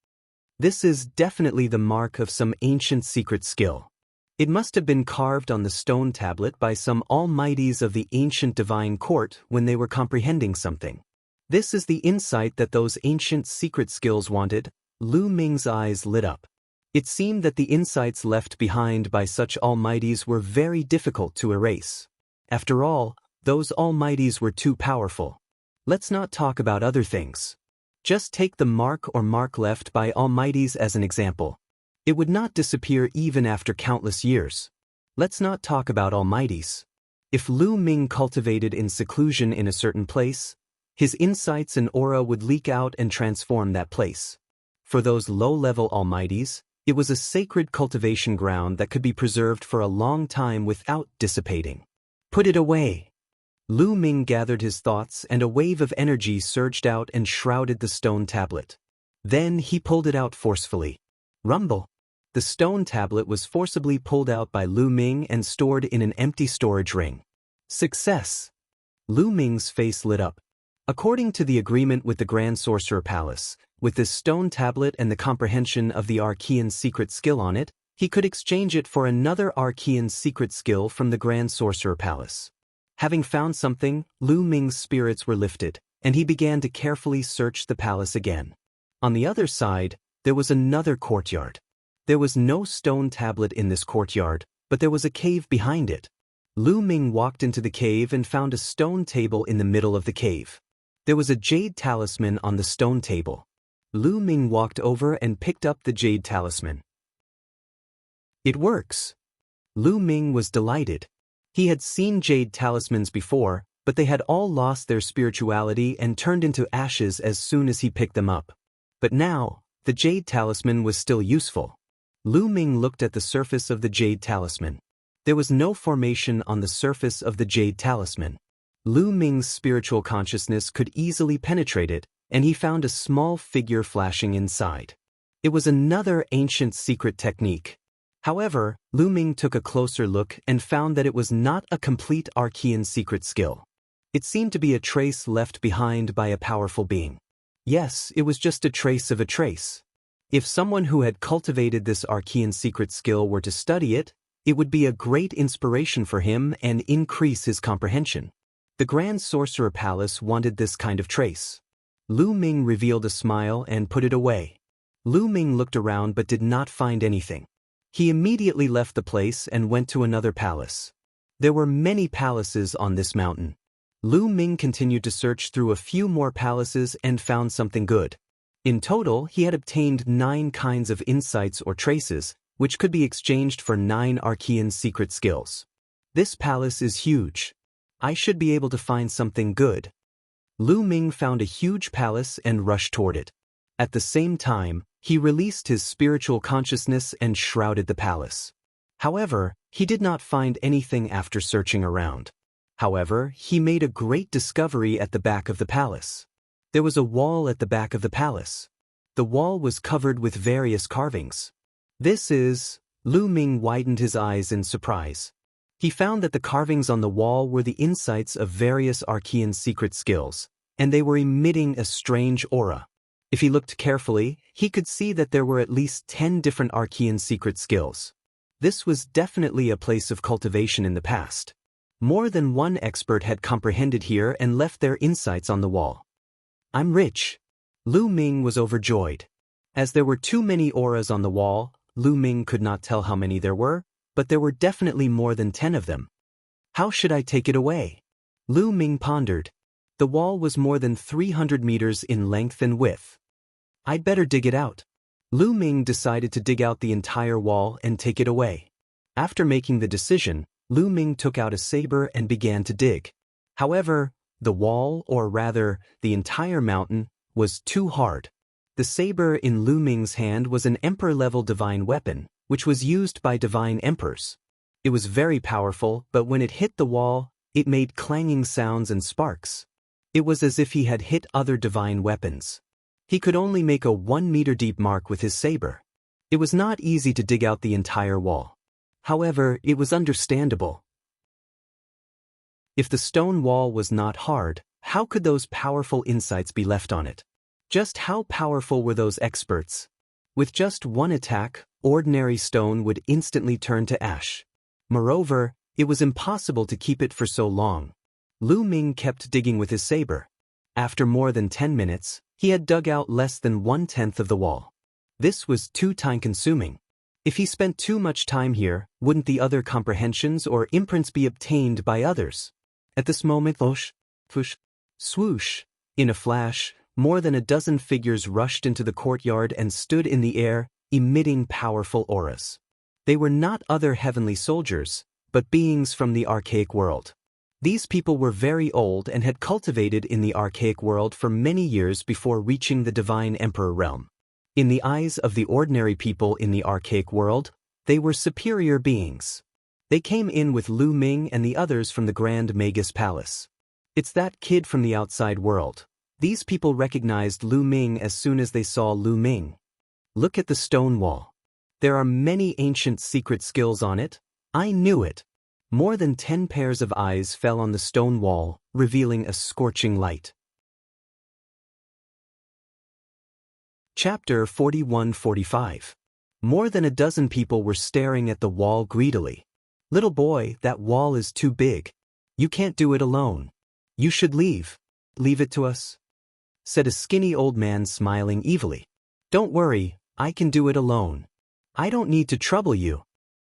This is definitely the mark of some ancient secret skill. It must have been carved on the stone tablet by some almighties of the ancient divine court when they were comprehending something. This is the insight that those ancient secret skills wanted. Lu Ming's eyes lit up. It seemed that the insights left behind by such almighties were very difficult to erase. After all, those almighties were too powerful. Let's not talk about other things. Just take the mark or mark left by almighties as an example. It would not disappear even after countless years. Let's not talk about almighties. If Lu Ming cultivated in seclusion in a certain place, his insights and aura would leak out and transform that place. For those low-level almighties, it was a sacred cultivation ground that could be preserved for a long time without dissipating. Put it away. Lu Ming gathered his thoughts and a wave of energy surged out and shrouded the stone tablet. Then he pulled it out forcefully. Rumble. The stone tablet was forcibly pulled out by Lu Ming and stored in an empty storage ring. Success. Lu Ming's face lit up. According to the agreement with the Grand Sorcerer Palace, with this stone tablet and the comprehension of the Archean secret skill on it, he could exchange it for another Archean secret skill from the Grand Sorcerer Palace. Having found something, Lu Ming's spirits were lifted, and he began to carefully search the palace again. On the other side, there was another courtyard. There was no stone tablet in this courtyard, but there was a cave behind it. Lu Ming walked into the cave and found a stone table in the middle of the cave. There was a jade talisman on the stone table. Lu Ming walked over and picked up the jade talisman. It works. Lu Ming was delighted. He had seen jade talismans before, but they had all lost their spirituality and turned into ashes as soon as he picked them up. But now, the jade talisman was still useful. Lu Ming looked at the surface of the jade talisman. There was no formation on the surface of the jade talisman. Lu Ming's spiritual consciousness could easily penetrate it, and he found a small figure flashing inside. It was another ancient secret technique. However, Lu Ming took a closer look and found that it was not a complete Archean secret skill. It seemed to be a trace left behind by a powerful being. Yes, it was just a trace of a trace. If someone who had cultivated this arcane secret skill were to study it, it would be a great inspiration for him and increase his comprehension. The Grand Sorcerer Palace wanted this kind of trace. Lu Ming revealed a smile and put it away. Lu Ming looked around but did not find anything. He immediately left the place and went to another palace. There were many palaces on this mountain. Lu Ming continued to search through a few more palaces and found something good. In total, he had obtained 9 kinds of insights or traces, which could be exchanged for 9 arcane secret skills. This palace is huge. I should be able to find something good. Lu Ming found a huge palace and rushed toward it. At the same time, he released his spiritual consciousness and shrouded the palace. However, he did not find anything after searching around. However, he made a great discovery at the back of the palace. There was a wall at the back of the palace. The wall was covered with various carvings. Lu Ming widened his eyes in surprise. He found that the carvings on the wall were the insights of various arcane secret skills, and they were emitting a strange aura. If he looked carefully, he could see that there were at least 10 different arcane secret skills. This was definitely a place of cultivation in the past. More than one expert had comprehended here and left their insights on the wall. I'm rich. Lu Ming was overjoyed. As there were too many auras on the wall, Lu Ming could not tell how many there were, but there were definitely more than 10 of them. How should I take it away? Lu Ming pondered. The wall was more than 300 meters in length and width. I'd better dig it out. Lu Ming decided to dig out the entire wall and take it away. After making the decision, Lu Ming took out a saber and began to dig. However, the wall, or rather, the entire mountain, was too hard. The saber in Lu Ming's hand was an emperor-level divine weapon, which was used by divine emperors. It was very powerful, but when it hit the wall, it made clanging sounds and sparks. It was as if he had hit other divine weapons. He could only make a 1-meter-deep mark with his saber. It was not easy to dig out the entire wall. However, it was understandable. If the stone wall was not hard, how could those powerful insights be left on it? Just how powerful were those experts? With just one attack, ordinary stone would instantly turn to ash. Moreover, it was impossible to keep it for so long. Lu Ming kept digging with his saber. After more than 10 minutes, he had dug out less than 1/10 of the wall. This was too time-consuming. If he spent too much time here, wouldn't the other comprehensions or imprints be obtained by others? At this moment, swoosh, in a flash, more than a dozen figures rushed into the courtyard and stood in the air, emitting powerful auras. They were not other heavenly soldiers, but beings from the archaic world. These people were very old and had cultivated in the archaic world for many years before reaching the divine emperor realm. In the eyes of the ordinary people in the archaic world, they were superior beings. They came in with Lu Ming and the others from the Grand Magus Palace. It's that kid from the outside world. These people recognized Lu Ming as soon as they saw Lu Ming. Look at the stone wall. There are many ancient secret skills on it. I knew it. More than 10 pairs of eyes fell on the stone wall, revealing a scorching light. Chapter 41-45. More than a dozen people were staring at the wall greedily. Little boy, that wall is too big. You can't do it alone. You should leave. Leave it to us, said a skinny old man smiling evilly. Don't worry, I can do it alone. I don't need to trouble you,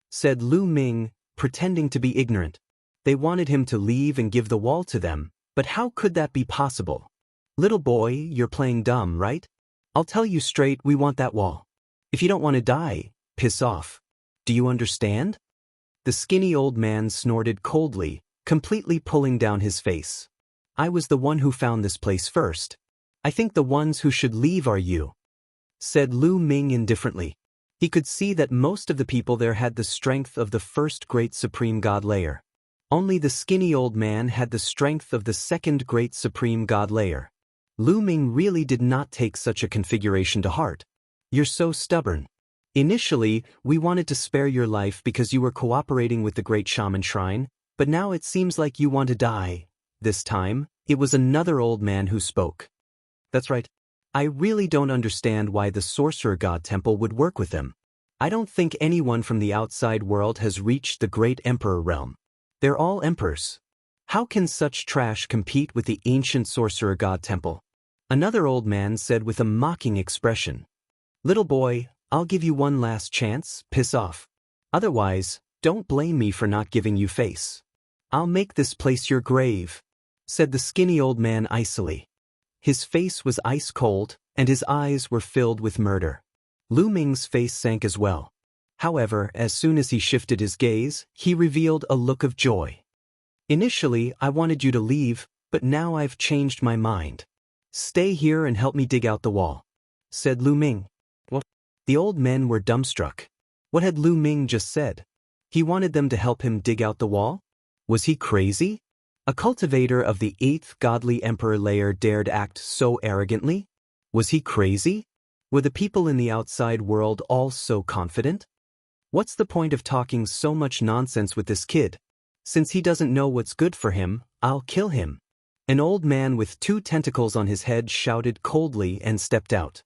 said Lu Ming, pretending to be ignorant. They wanted him to leave and give the wall to them, but how could that be possible? Little boy, you're playing dumb, right? I'll tell you straight, we want that wall. If you don't want to die, piss off. Do you understand? The skinny old man snorted coldly, completely pulling down his face. I was the one who found this place first. I think the ones who should leave are you, said Lu Ming indifferently. He could see that most of the people there had the strength of the first great supreme god layer. Only the skinny old man had the strength of the second great supreme god layer. Lu Ming really did not take such a configuration to heart. You're so stubborn. Initially, we wanted to spare your life because you were cooperating with the great shaman shrine, but now it seems like you want to die. This time, it was another old man who spoke. That's right. I really don't understand why the sorcerer god temple would work with them. I don't think anyone from the outside world has reached the great emperor realm. They're all emperors. How can such trash compete with the ancient sorcerer god temple? Another old man said with a mocking expression. Little boy, I'll give you one last chance, piss off. Otherwise, don't blame me for not giving you face. I'll make this place your grave, said the skinny old man icily. His face was ice cold, and his eyes were filled with murder. Lu Ming's face sank as well. However, as soon as he shifted his gaze, he revealed a look of joy. Initially, I wanted you to leave, but now I've changed my mind. Stay here and help me dig out the wall, said Lu Ming. What? The old men were dumbstruck. What had Lu Ming just said? He wanted them to help him dig out the wall? Was he crazy? A cultivator of the 8th godly emperor layer dared act so arrogantly? Was he crazy? Were the people in the outside world all so confident? What's the point of talking so much nonsense with this kid? Since he doesn't know what's good for him, I'll kill him. An old man with 2 tentacles on his head shouted coldly and stepped out.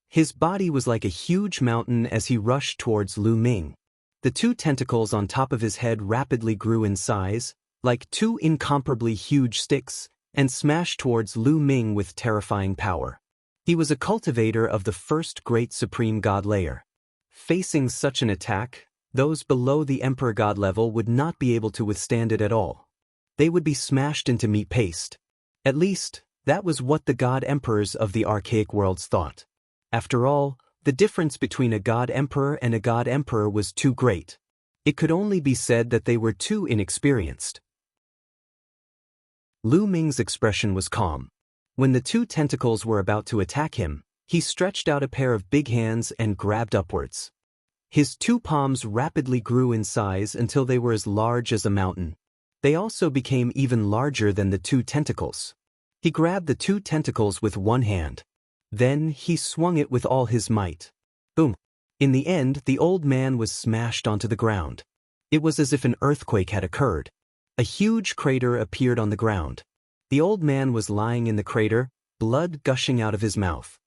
His body was like a huge mountain as he rushed towards Lu Ming. The 2 tentacles on top of his head rapidly grew in size, like 2 incomparably huge sticks, and smashed towards Lu Ming with terrifying power. He was a cultivator of the first great supreme god layer. Facing such an attack, those below the emperor god level would not be able to withstand it at all. They would be smashed into meat paste. At least, that was what the god emperors of the archaic worlds thought. After all, the difference between a god emperor and a god emperor was too great. It could only be said that they were too inexperienced. Lu Ming's expression was calm. When the 2 tentacles were about to attack him, he stretched out a pair of big hands and grabbed upwards. His 2 palms rapidly grew in size until they were as large as a mountain. They also became even larger than the 2 tentacles. He grabbed the 2 tentacles with one hand. Then he swung it with all his might. Boom! In the end, the old man was smashed onto the ground. It was as if an earthquake had occurred. A huge crater appeared on the ground. The old man was lying in the crater, blood gushing out of his mouth.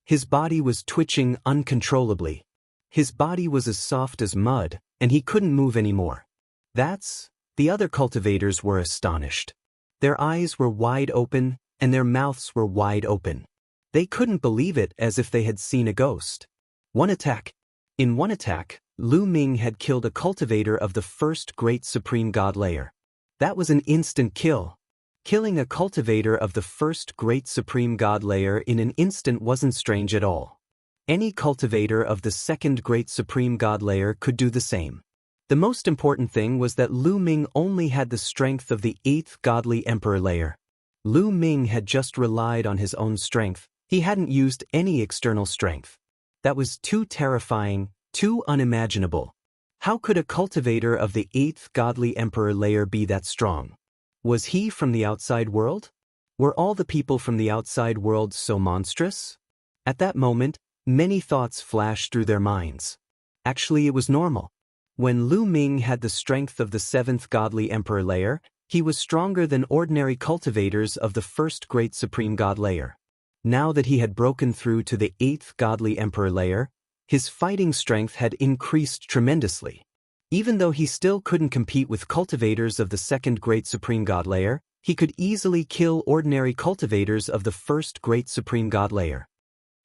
His body was twitching uncontrollably. His body was as soft as mud, and he couldn't move anymore. The other cultivators were astonished. Their eyes were wide open, and their mouths were wide open. They couldn't believe it, as if they had seen a ghost. In one attack, Lu Ming had killed a cultivator of the first great supreme god layer. That was an instant kill. Killing a cultivator of the first great supreme god layer in an instant wasn't strange at all. Any cultivator of the second great supreme god layer could do the same. The most important thing was that Lu Ming only had the strength of the 8th godly emperor layer. Lu Ming had just relied on his own strength. He hadn't used any external strength. That was too terrifying, too unimaginable. How could a cultivator of the 8th godly emperor layer be that strong? Was he from the outside world? Were all the people from the outside world so monstrous? At that moment, many thoughts flashed through their minds. Actually, it was normal. When Lu Ming had the strength of the 7th godly emperor layer, he was stronger than ordinary cultivators of the first great supreme god layer. Now that he had broken through to the 8th godly emperor layer, his fighting strength had increased tremendously. Even though he still couldn't compete with cultivators of the second great supreme god layer, he could easily kill ordinary cultivators of the first great supreme god layer.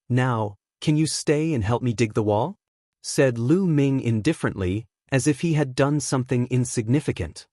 Now, can you stay and help me dig the wall? Said Lu Ming indifferently, as if he had done something insignificant.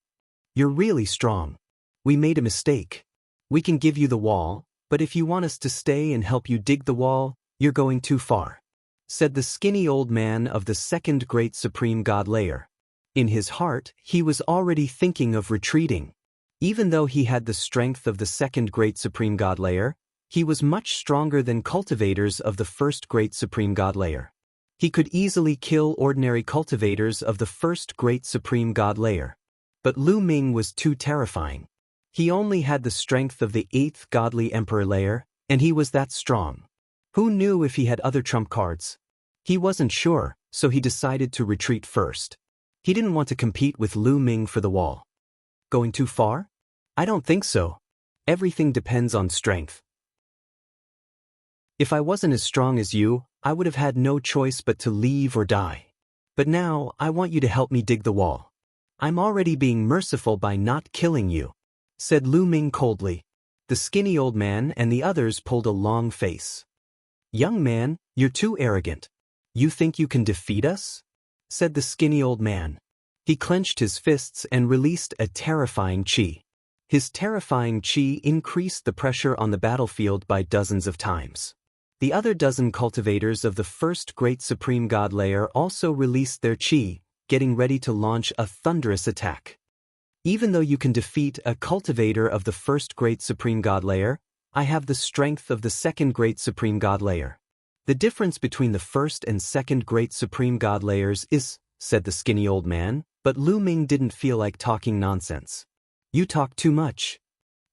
You're really strong. We made a mistake. We can give you the wall, but if you want us to stay and help you dig the wall, you're going too far, said the skinny old man of the second great supreme god layer. In his heart, he was already thinking of retreating. Even though he had the strength of the second great supreme god layer, he was much stronger than cultivators of the first great supreme god layer. He could easily kill ordinary cultivators of the first great supreme god layer. But Lu Ming was too terrifying. He only had the strength of the 8th godly emperor layer, and he was that strong. Who knew if he had other trump cards? He wasn't sure, so he decided to retreat first. He didn't want to compete with Lu Ming for the wall. Going too far? I don't think so. Everything depends on strength. If I wasn't as strong as you, I would have had no choice but to leave or die. But now, I want you to help me dig the wall. I'm already being merciful by not killing you," said Lu Ming coldly. The skinny old man and the others pulled a long face. "Young man, you're too arrogant. You think you can defeat us?" said the skinny old man. He clenched his fists and released a terrifying chi. His terrifying chi increased the pressure on the battlefield by dozens of times. The other dozen cultivators of the first great supreme god layer also released their chi, getting ready to launch a thunderous attack. Even though you can defeat a cultivator of the first great supreme god layer, I have the strength of the second great supreme god layer. The difference between the first and second great supreme god layers is, said the skinny old man, but Lu Ming didn't feel like talking nonsense. "You talk too much."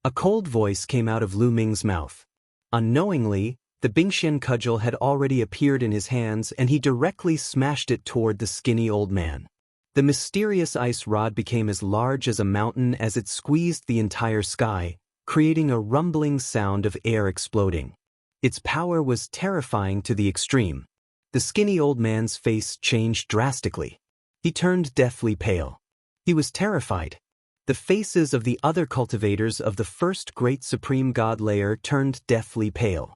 A cold voice came out of Lu Ming's mouth. Unknowingly, the Bingxian cudgel had already appeared in his hands and he directly smashed it toward the skinny old man. The mysterious ice rod became as large as a mountain as it squeezed the entire sky, creating a rumbling sound of air exploding. Its power was terrifying to the extreme. The skinny old man's face changed drastically. He turned deathly pale. He was terrified. The faces of the other cultivators of the first great supreme god layer turned deathly pale.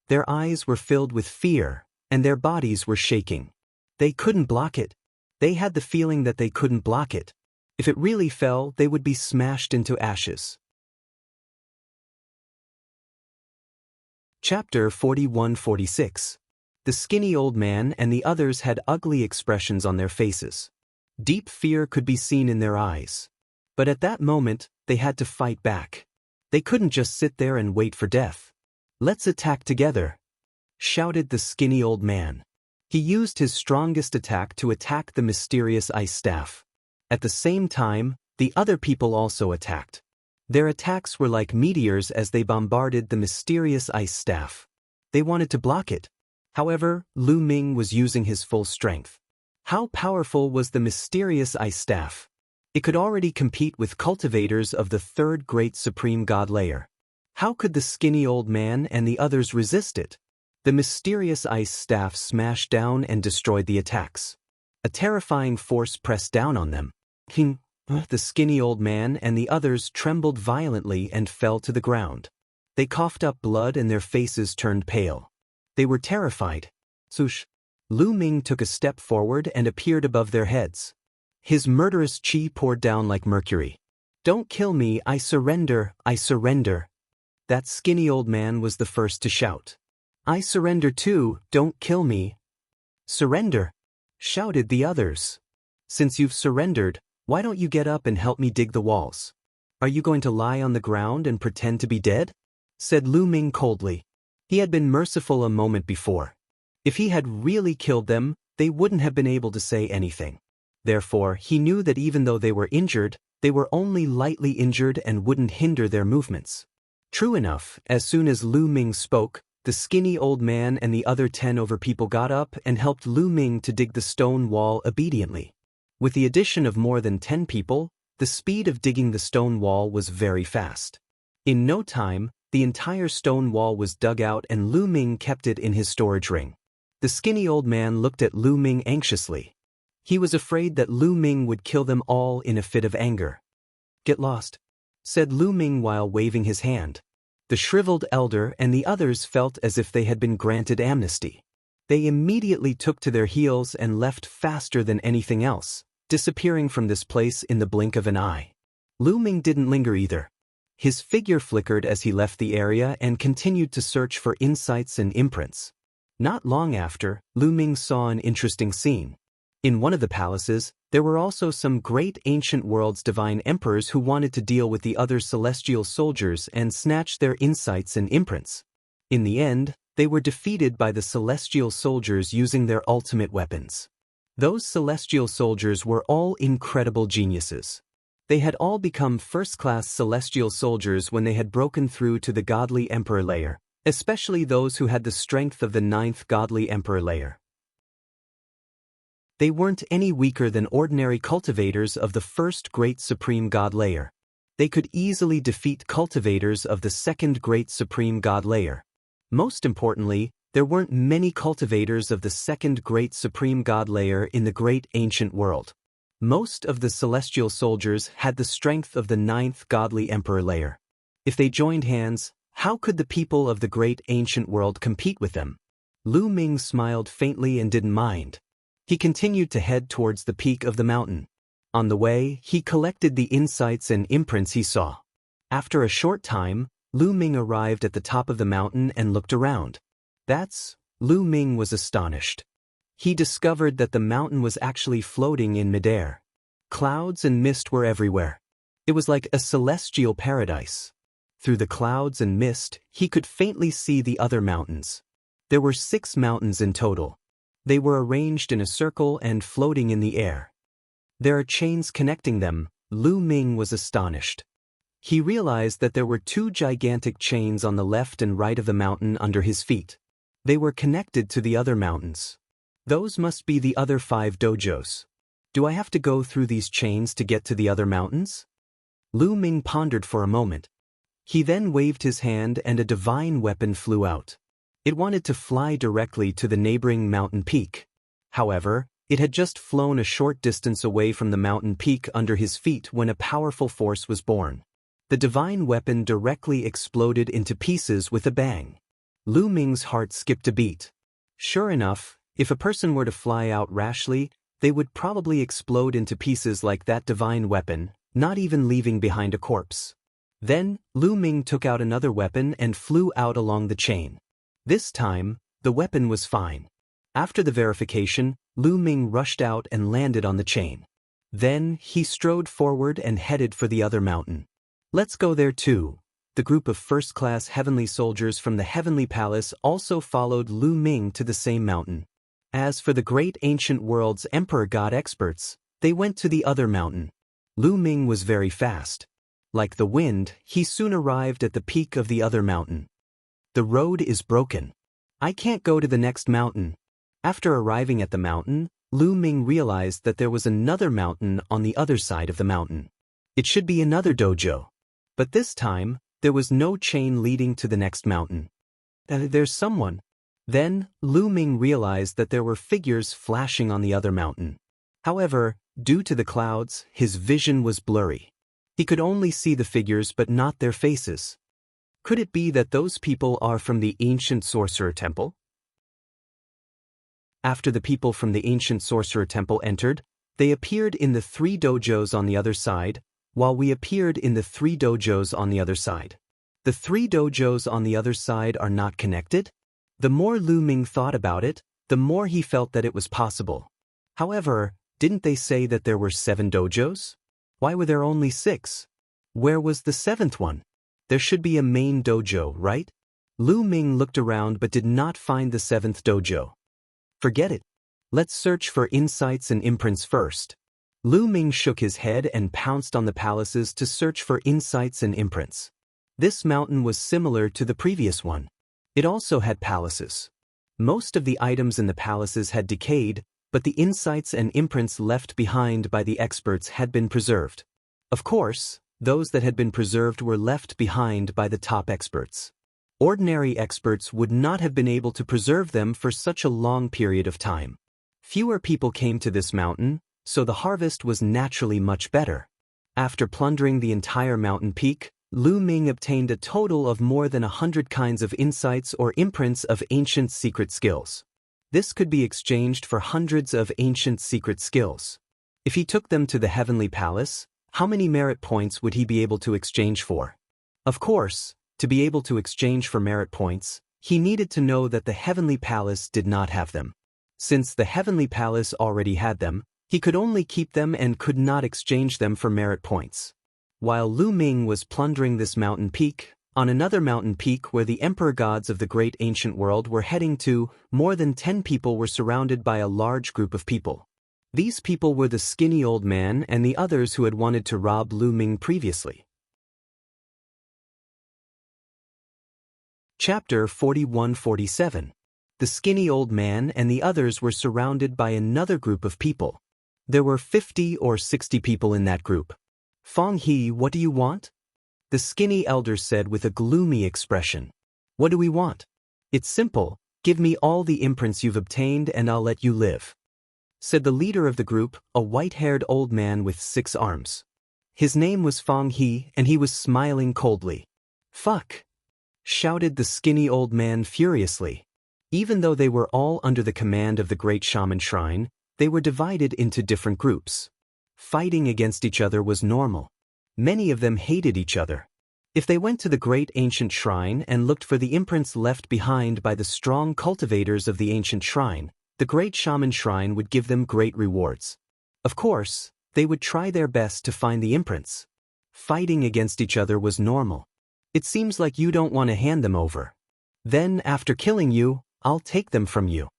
Their eyes were filled with fear, and their bodies were shaking. They couldn't block it. They had the feeling that they couldn't block it. If it really fell, they would be smashed into ashes. Chapter 41-46. The skinny old man and the others had ugly expressions on their faces. Deep fear could be seen in their eyes. But at that moment, they had to fight back. They couldn't just sit there and wait for death. "Let's attack together," shouted the skinny old man. He used his strongest attack to attack the mysterious ice staff. At the same time, the other people also attacked. Their attacks were like meteors as they bombarded the mysterious ice staff. They wanted to block it. However, Lu Ming was using his full strength. How powerful was the mysterious ice staff? It could already compete with cultivators of the third great supreme god layer. How could the skinny old man and the others resist it? The mysterious ice staff smashed down and destroyed the attacks. A terrifying force pressed down on them. The skinny old man and the others trembled violently and fell to the ground. They coughed up blood and their faces turned pale. They were terrified. Swoosh! Lu Ming took a step forward and appeared above their heads. His murderous chi poured down like mercury. "Don't kill me, I surrender, I surrender." That skinny old man was the first to shout. "I surrender too, don't kill me." "Surrender," shouted the others. "Since you've surrendered, why don't you get up and help me dig the walls? Are you going to lie on the ground and pretend to be dead?" said Lu Ming coldly. He had been merciful a moment before. If he had really killed them, they wouldn't have been able to say anything. Therefore, he knew that even though they were injured, they were only lightly injured and wouldn't hinder their movements. True enough, as soon as Lu Ming spoke, the skinny old man and the other 10 over people got up and helped Lu Ming to dig the stone wall obediently. With the addition of more than 10 people, the speed of digging the stone wall was very fast. In no time, the entire stone wall was dug out and Lu Ming kept it in his storage ring. The skinny old man looked at Lu Ming anxiously. He was afraid that Lu Ming would kill them all in a fit of anger. "Get lost," said Lu Ming while waving his hand. The shriveled elder and the others felt as if they had been granted amnesty. They immediately took to their heels and left faster than anything else, disappearing from this place in the blink of an eye. Lu Ming didn't linger either. His figure flickered as he left the area and continued to search for insights and imprints. Not long after, Lu Ming saw an interesting scene. In one of the palaces, there were also some great ancient world's divine emperors who wanted to deal with the other celestial soldiers and snatch their insights and imprints. In the end, they were defeated by the celestial soldiers using their ultimate weapons. Those celestial soldiers were all incredible geniuses. They had all become first-class celestial soldiers when they had broken through to the godly emperor layer, especially those who had the strength of the 9th godly emperor layer. They weren't any weaker than ordinary cultivators of the first great supreme god layer. they could easily defeat cultivators of the second great supreme god layer. Most importantly, there weren't many cultivators of the second great supreme god layer in the great ancient world. Most of the celestial soldiers had the strength of the ninth godly emperor layer. If they joined hands, how could the people of the great ancient world compete with them? Lu Ming smiled faintly and didn't mind. He continued to head towards the peak of the mountain. On the way, he collected the insights and imprints he saw. After a short time, Lu Ming arrived at the top of the mountain and looked around. Lu Ming was astonished. He discovered that the mountain was actually floating in midair. Clouds and mist were everywhere. It was like a celestial paradise. Through the clouds and mist, he could faintly see the other mountains. There were 6 mountains in total. They were arranged in a circle and floating in the air. There are chains connecting them. Lu Ming was astonished. He realized that there were 2 gigantic chains on the left and right of the mountain under his feet. They were connected to the other mountains. Those must be the other 5 dojos. Do I have to go through these chains to get to the other mountains? Lu Ming pondered for a moment. He then waved his hand and a divine weapon flew out. It wanted to fly directly to the neighboring mountain peak. However, it had just flown a short distance away from the mountain peak under his feet when a powerful force was born. The divine weapon directly exploded into pieces with a bang. Lu Ming's heart skipped a beat. Sure enough, if a person were to fly out rashly, they would probably explode into pieces like that divine weapon, not even leaving behind a corpse. Then, Lu Ming took out another weapon and flew out along the chain. This time, the weapon was fine. After the verification, Lu Ming rushed out and landed on the chain. Then, he strode forward and headed for the other mountain. Let's go there too. The group of first-class heavenly soldiers from the heavenly palace also followed Lu Ming to the same mountain. As for the great ancient world's emperor god experts, they went to the other mountain. Lu Ming was very fast. Like the wind, he soon arrived at the peak of the other mountain. The road is broken. I can't go to the next mountain. After arriving at the mountain, Lu Ming realized that there was another mountain on the other side of the mountain. It should be another dojo. But this time, there was no chain leading to the next mountain. There's someone. Then, Lu Ming realized that there were figures flashing on the other mountain. However, due to the clouds, his vision was blurry. He could only see the figures but not their faces. Could it be that those people are from the ancient sorcerer temple? After the people from the ancient sorcerer temple entered, they appeared in the 3 dojos on the other side, while we appeared in the 3 dojos on the other side. The 3 dojos on the other side are not connected? The more Lu Ming thought about it, the more he felt that it was possible. However, didn't they say that there were 7 dojos? Why were there only 6? Where was the 7th one? There should be a main dojo, right? Lu Ming looked around but did not find the 7th dojo. Forget it. Let's search for insights and imprints first. Lu Ming shook his head and pounced on the palaces to search for insights and imprints. This mountain was similar to the previous one. It also had palaces. Most of the items in the palaces had decayed, but the insights and imprints left behind by the experts had been preserved. Of course, those that had been preserved were left behind by the top experts. Ordinary experts would not have been able to preserve them for such a long period of time. Fewer people came to this mountain, so the harvest was naturally much better. After plundering the entire mountain peak, Lu Ming obtained a total of more than 100 kinds of insights or imprints of ancient secret skills. This could be exchanged for hundreds of ancient secret skills. If he took them to the heavenly palace, how many merit points would he be able to exchange for? Of course, to be able to exchange for merit points, he needed to know that the heavenly palace did not have them. Since the heavenly palace already had them, he could only keep them and could not exchange them for merit points. While Lu Ming was plundering this mountain peak, on another mountain peak where the emperor gods of the great ancient world were heading to, more than 10 people were surrounded by a large group of people. These people were the skinny old man and the others who had wanted to rob Lu Ming previously. Chapter 41-47. The skinny old man and the others were surrounded by another group of people. There were 50 or 60 people in that group. Fong He, what do you want? The skinny elder said with a gloomy expression. What do we want? It's simple, give me all the imprints you've obtained and I'll let you live, said the leader of the group, a white-haired old man with 6 arms. His name was Fong He and he was smiling coldly. Fuck! Shouted the skinny old man furiously. Even though they were all under the command of the Great Shaman Shrine, they were divided into different groups. Fighting against each other was normal. Many of them hated each other. If they went to the Great Ancient Shrine and looked for the imprints left behind by the strong cultivators of the ancient shrine, the Great Shaman Shrine would give them great rewards. Of course, they would try their best to find the imprints. Fighting against each other was normal. It seems like you don't want to hand them over. Then, after killing you, I'll take them from you,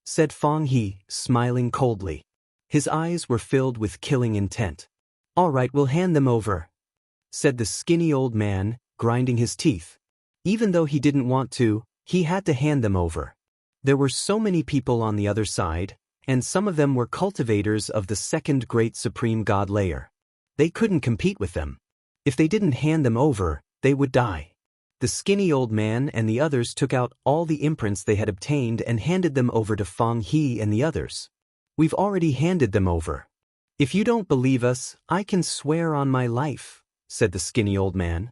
said Fong He, smiling coldly. His eyes were filled with killing intent. All right, we'll hand them over, said the skinny old man, grinding his teeth. Even though he didn't want to, he had to hand them over. There were so many people on the other side, and some of them were cultivators of the second great supreme god layer. They couldn't compete with them. If they didn't hand them over, they would die. The skinny old man and the others took out all the imprints they had obtained and handed them over to Fong He and the others. We've already handed them over. If you don't believe us, I can swear on my life, said the skinny old man.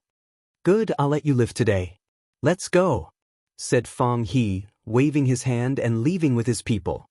Good, I'll let you live today. Let's go, said Fong He, waving his hand and leaving with his people.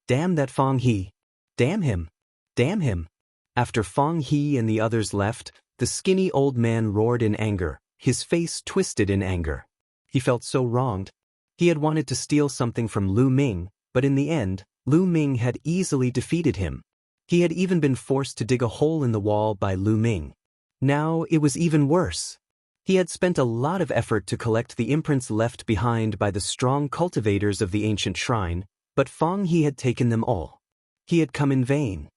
Damn that Fong He. Damn him. Damn him. After Fong He and the others left, the skinny old man roared in anger, his face twisted in anger. He felt so wronged. He had wanted to steal something from Lu Ming, but in the end, Lu Ming had easily defeated him. He had even been forced to dig a hole in the wall by Lu Ming. Now it was even worse. He had spent a lot of effort to collect the imprints left behind by the strong cultivators of the ancient shrine, but Fong He had taken them all. He had come in vain.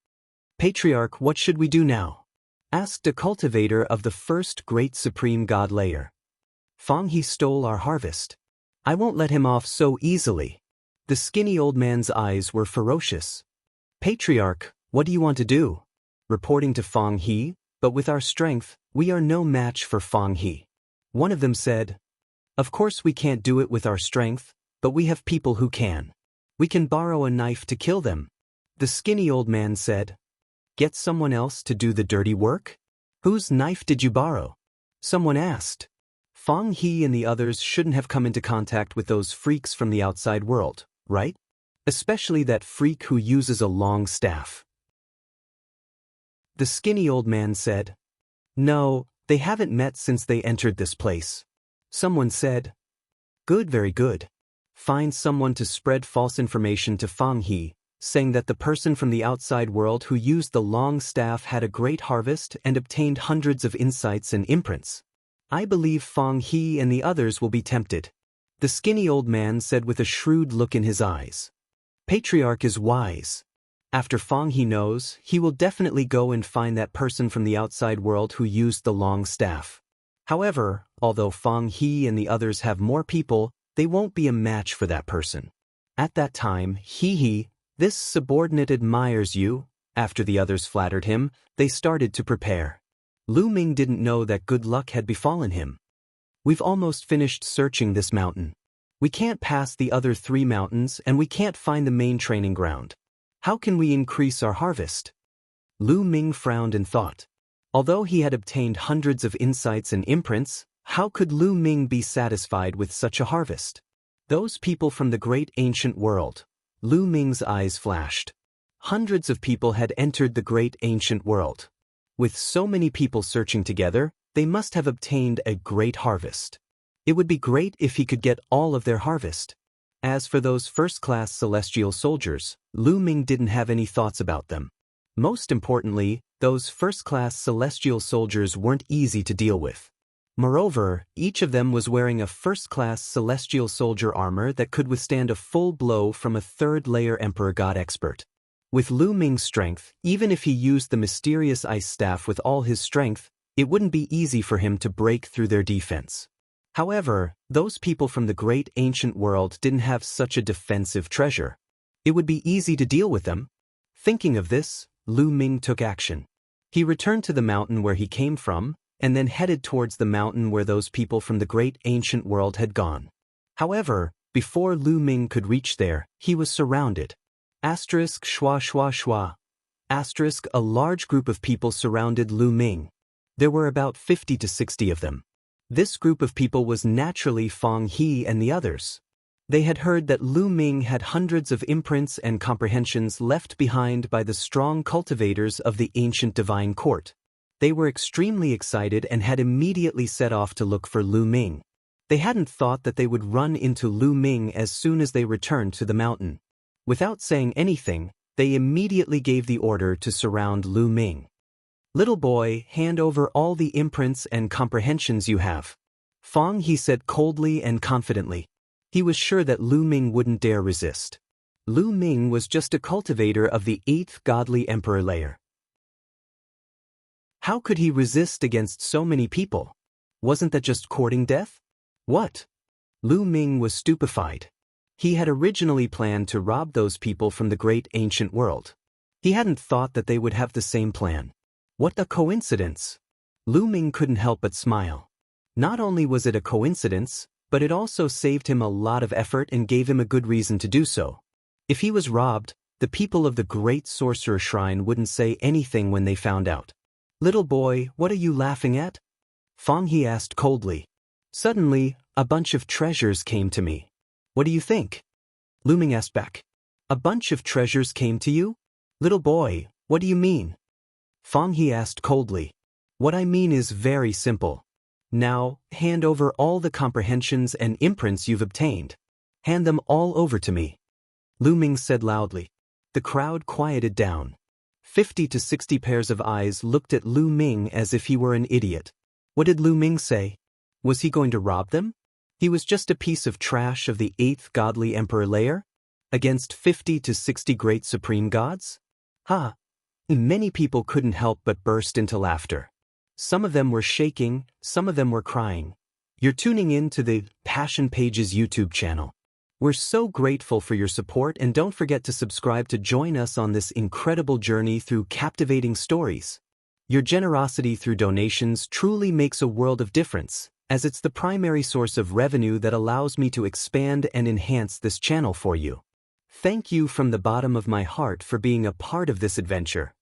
Patriarch, what should we do now? Asked a cultivator of the first great supreme god layer. Fong He stole our harvest. I won't let him off so easily. The skinny old man's eyes were ferocious. Patriarch, what do you want to do? Reporting to Fong He, but with our strength, we are no match for Fong He. One of them said, Of course we can't do it with our strength, but we have people who can. We can borrow a knife to kill them. The skinny old man said, Get someone else to do the dirty work? Whose knife did you borrow? Someone asked. Fong He and the others shouldn't have come into contact with those freaks from the outside world, right? Especially that freak who uses a long staff. The skinny old man said, No, they haven't met since they entered this place. Someone said, Good, very good. Find someone to spread false information to Fong He, saying that the person from the outside world who used the long staff had a great harvest and obtained hundreds of insights and imprints. I believe Fong He and the others will be tempted, the skinny old man said with a shrewd look in his eyes. Patriarch is wise. After Fong He knows, he will definitely go and find that person from the outside world who used the long staff. However, although Fong He and the others have more people, they won't be a match for that person. At that time, this subordinate admires you. After the others flattered him, they started to prepare. Lu Ming didn't know that good luck had befallen him. We've almost finished searching this mountain. We can't pass the other 3 mountains and we can't find the main training ground. How can we increase our harvest? Lu Ming frowned and thought. Although he had obtained hundreds of insights and imprints, how could Lu Ming be satisfied with such a harvest? Those people from the great ancient world. Lu Ming's eyes flashed. Hundreds of people had entered the great ancient world. With so many people searching together, they must have obtained a great harvest. It would be great if he could get all of their harvest. As for those first-class celestial soldiers, Lu Ming didn't have any thoughts about them. Most importantly, those first-class celestial soldiers weren't easy to deal with. Moreover, each of them was wearing a first-class celestial soldier armor that could withstand a full blow from a third-layer Emperor God expert. With Lu Ming's strength, even if he used the mysterious ice staff with all his strength, it wouldn't be easy for him to break through their defense. However, those people from the great ancient world didn't have such a defensive treasure. It would be easy to deal with them. Thinking of this, Lu Ming took action. He returned to the mountain where he came from, and then headed towards the mountain where those people from the great ancient world had gone. However, before Lu Ming could reach there, he was surrounded. Asterisk schwa schwa schwa. Asterisk a large group of people surrounded Lu Ming. There were about 50 to 60 of them. This group of people was naturally Fang He and the others. They had heard that Lu Ming had hundreds of imprints and comprehensions left behind by the strong cultivators of the ancient divine court. They were extremely excited and had immediately set off to look for Lu Ming. They hadn't thought that they would run into Lu Ming as soon as they returned to the mountain. Without saying anything, they immediately gave the order to surround Lu Ming. "Little boy, hand over all the imprints and comprehensions you have." Fang He said coldly and confidently. He was sure that Lu Ming wouldn't dare resist. Lu Ming was just a cultivator of the 8th godly emperor layer. How could he resist against so many people? Wasn't that just courting death? What? Lu Ming was stupefied. He had originally planned to rob those people from the great ancient world. He hadn't thought that they would have the same plan. What a coincidence! Lu Ming couldn't help but smile. Not only was it a coincidence, but it also saved him a lot of effort and gave him a good reason to do so. If he was robbed, the people of the Great Sorcerer Shrine wouldn't say anything when they found out. "Little boy, what are you laughing at?" Fang He asked coldly. "Suddenly, a bunch of treasures came to me." "What do you think?" Lu Ming asked back. "A bunch of treasures came to you? Little boy, what do you mean?" Fang He asked coldly. "What I mean is very simple. Now, hand over all the comprehensions and imprints you've obtained. Hand them all over to me." Lu Ming said loudly. The crowd quieted down. 50 to 60 pairs of eyes looked at Lu Ming as if he were an idiot. What did Lu Ming say? Was he going to rob them? He was just a piece of trash of the 8th godly emperor layer? Against 50 to 60 great supreme gods? Ha! Many people couldn't help but burst into laughter. Some of them were shaking, some of them were crying. You're tuning in to the Passion Pages YouTube channel. We're so grateful for your support, and don't forget to subscribe to join us on this incredible journey through captivating stories. Your generosity through donations truly makes a world of difference, as it's the primary source of revenue that allows me to expand and enhance this channel for you. Thank you from the bottom of my heart for being a part of this adventure.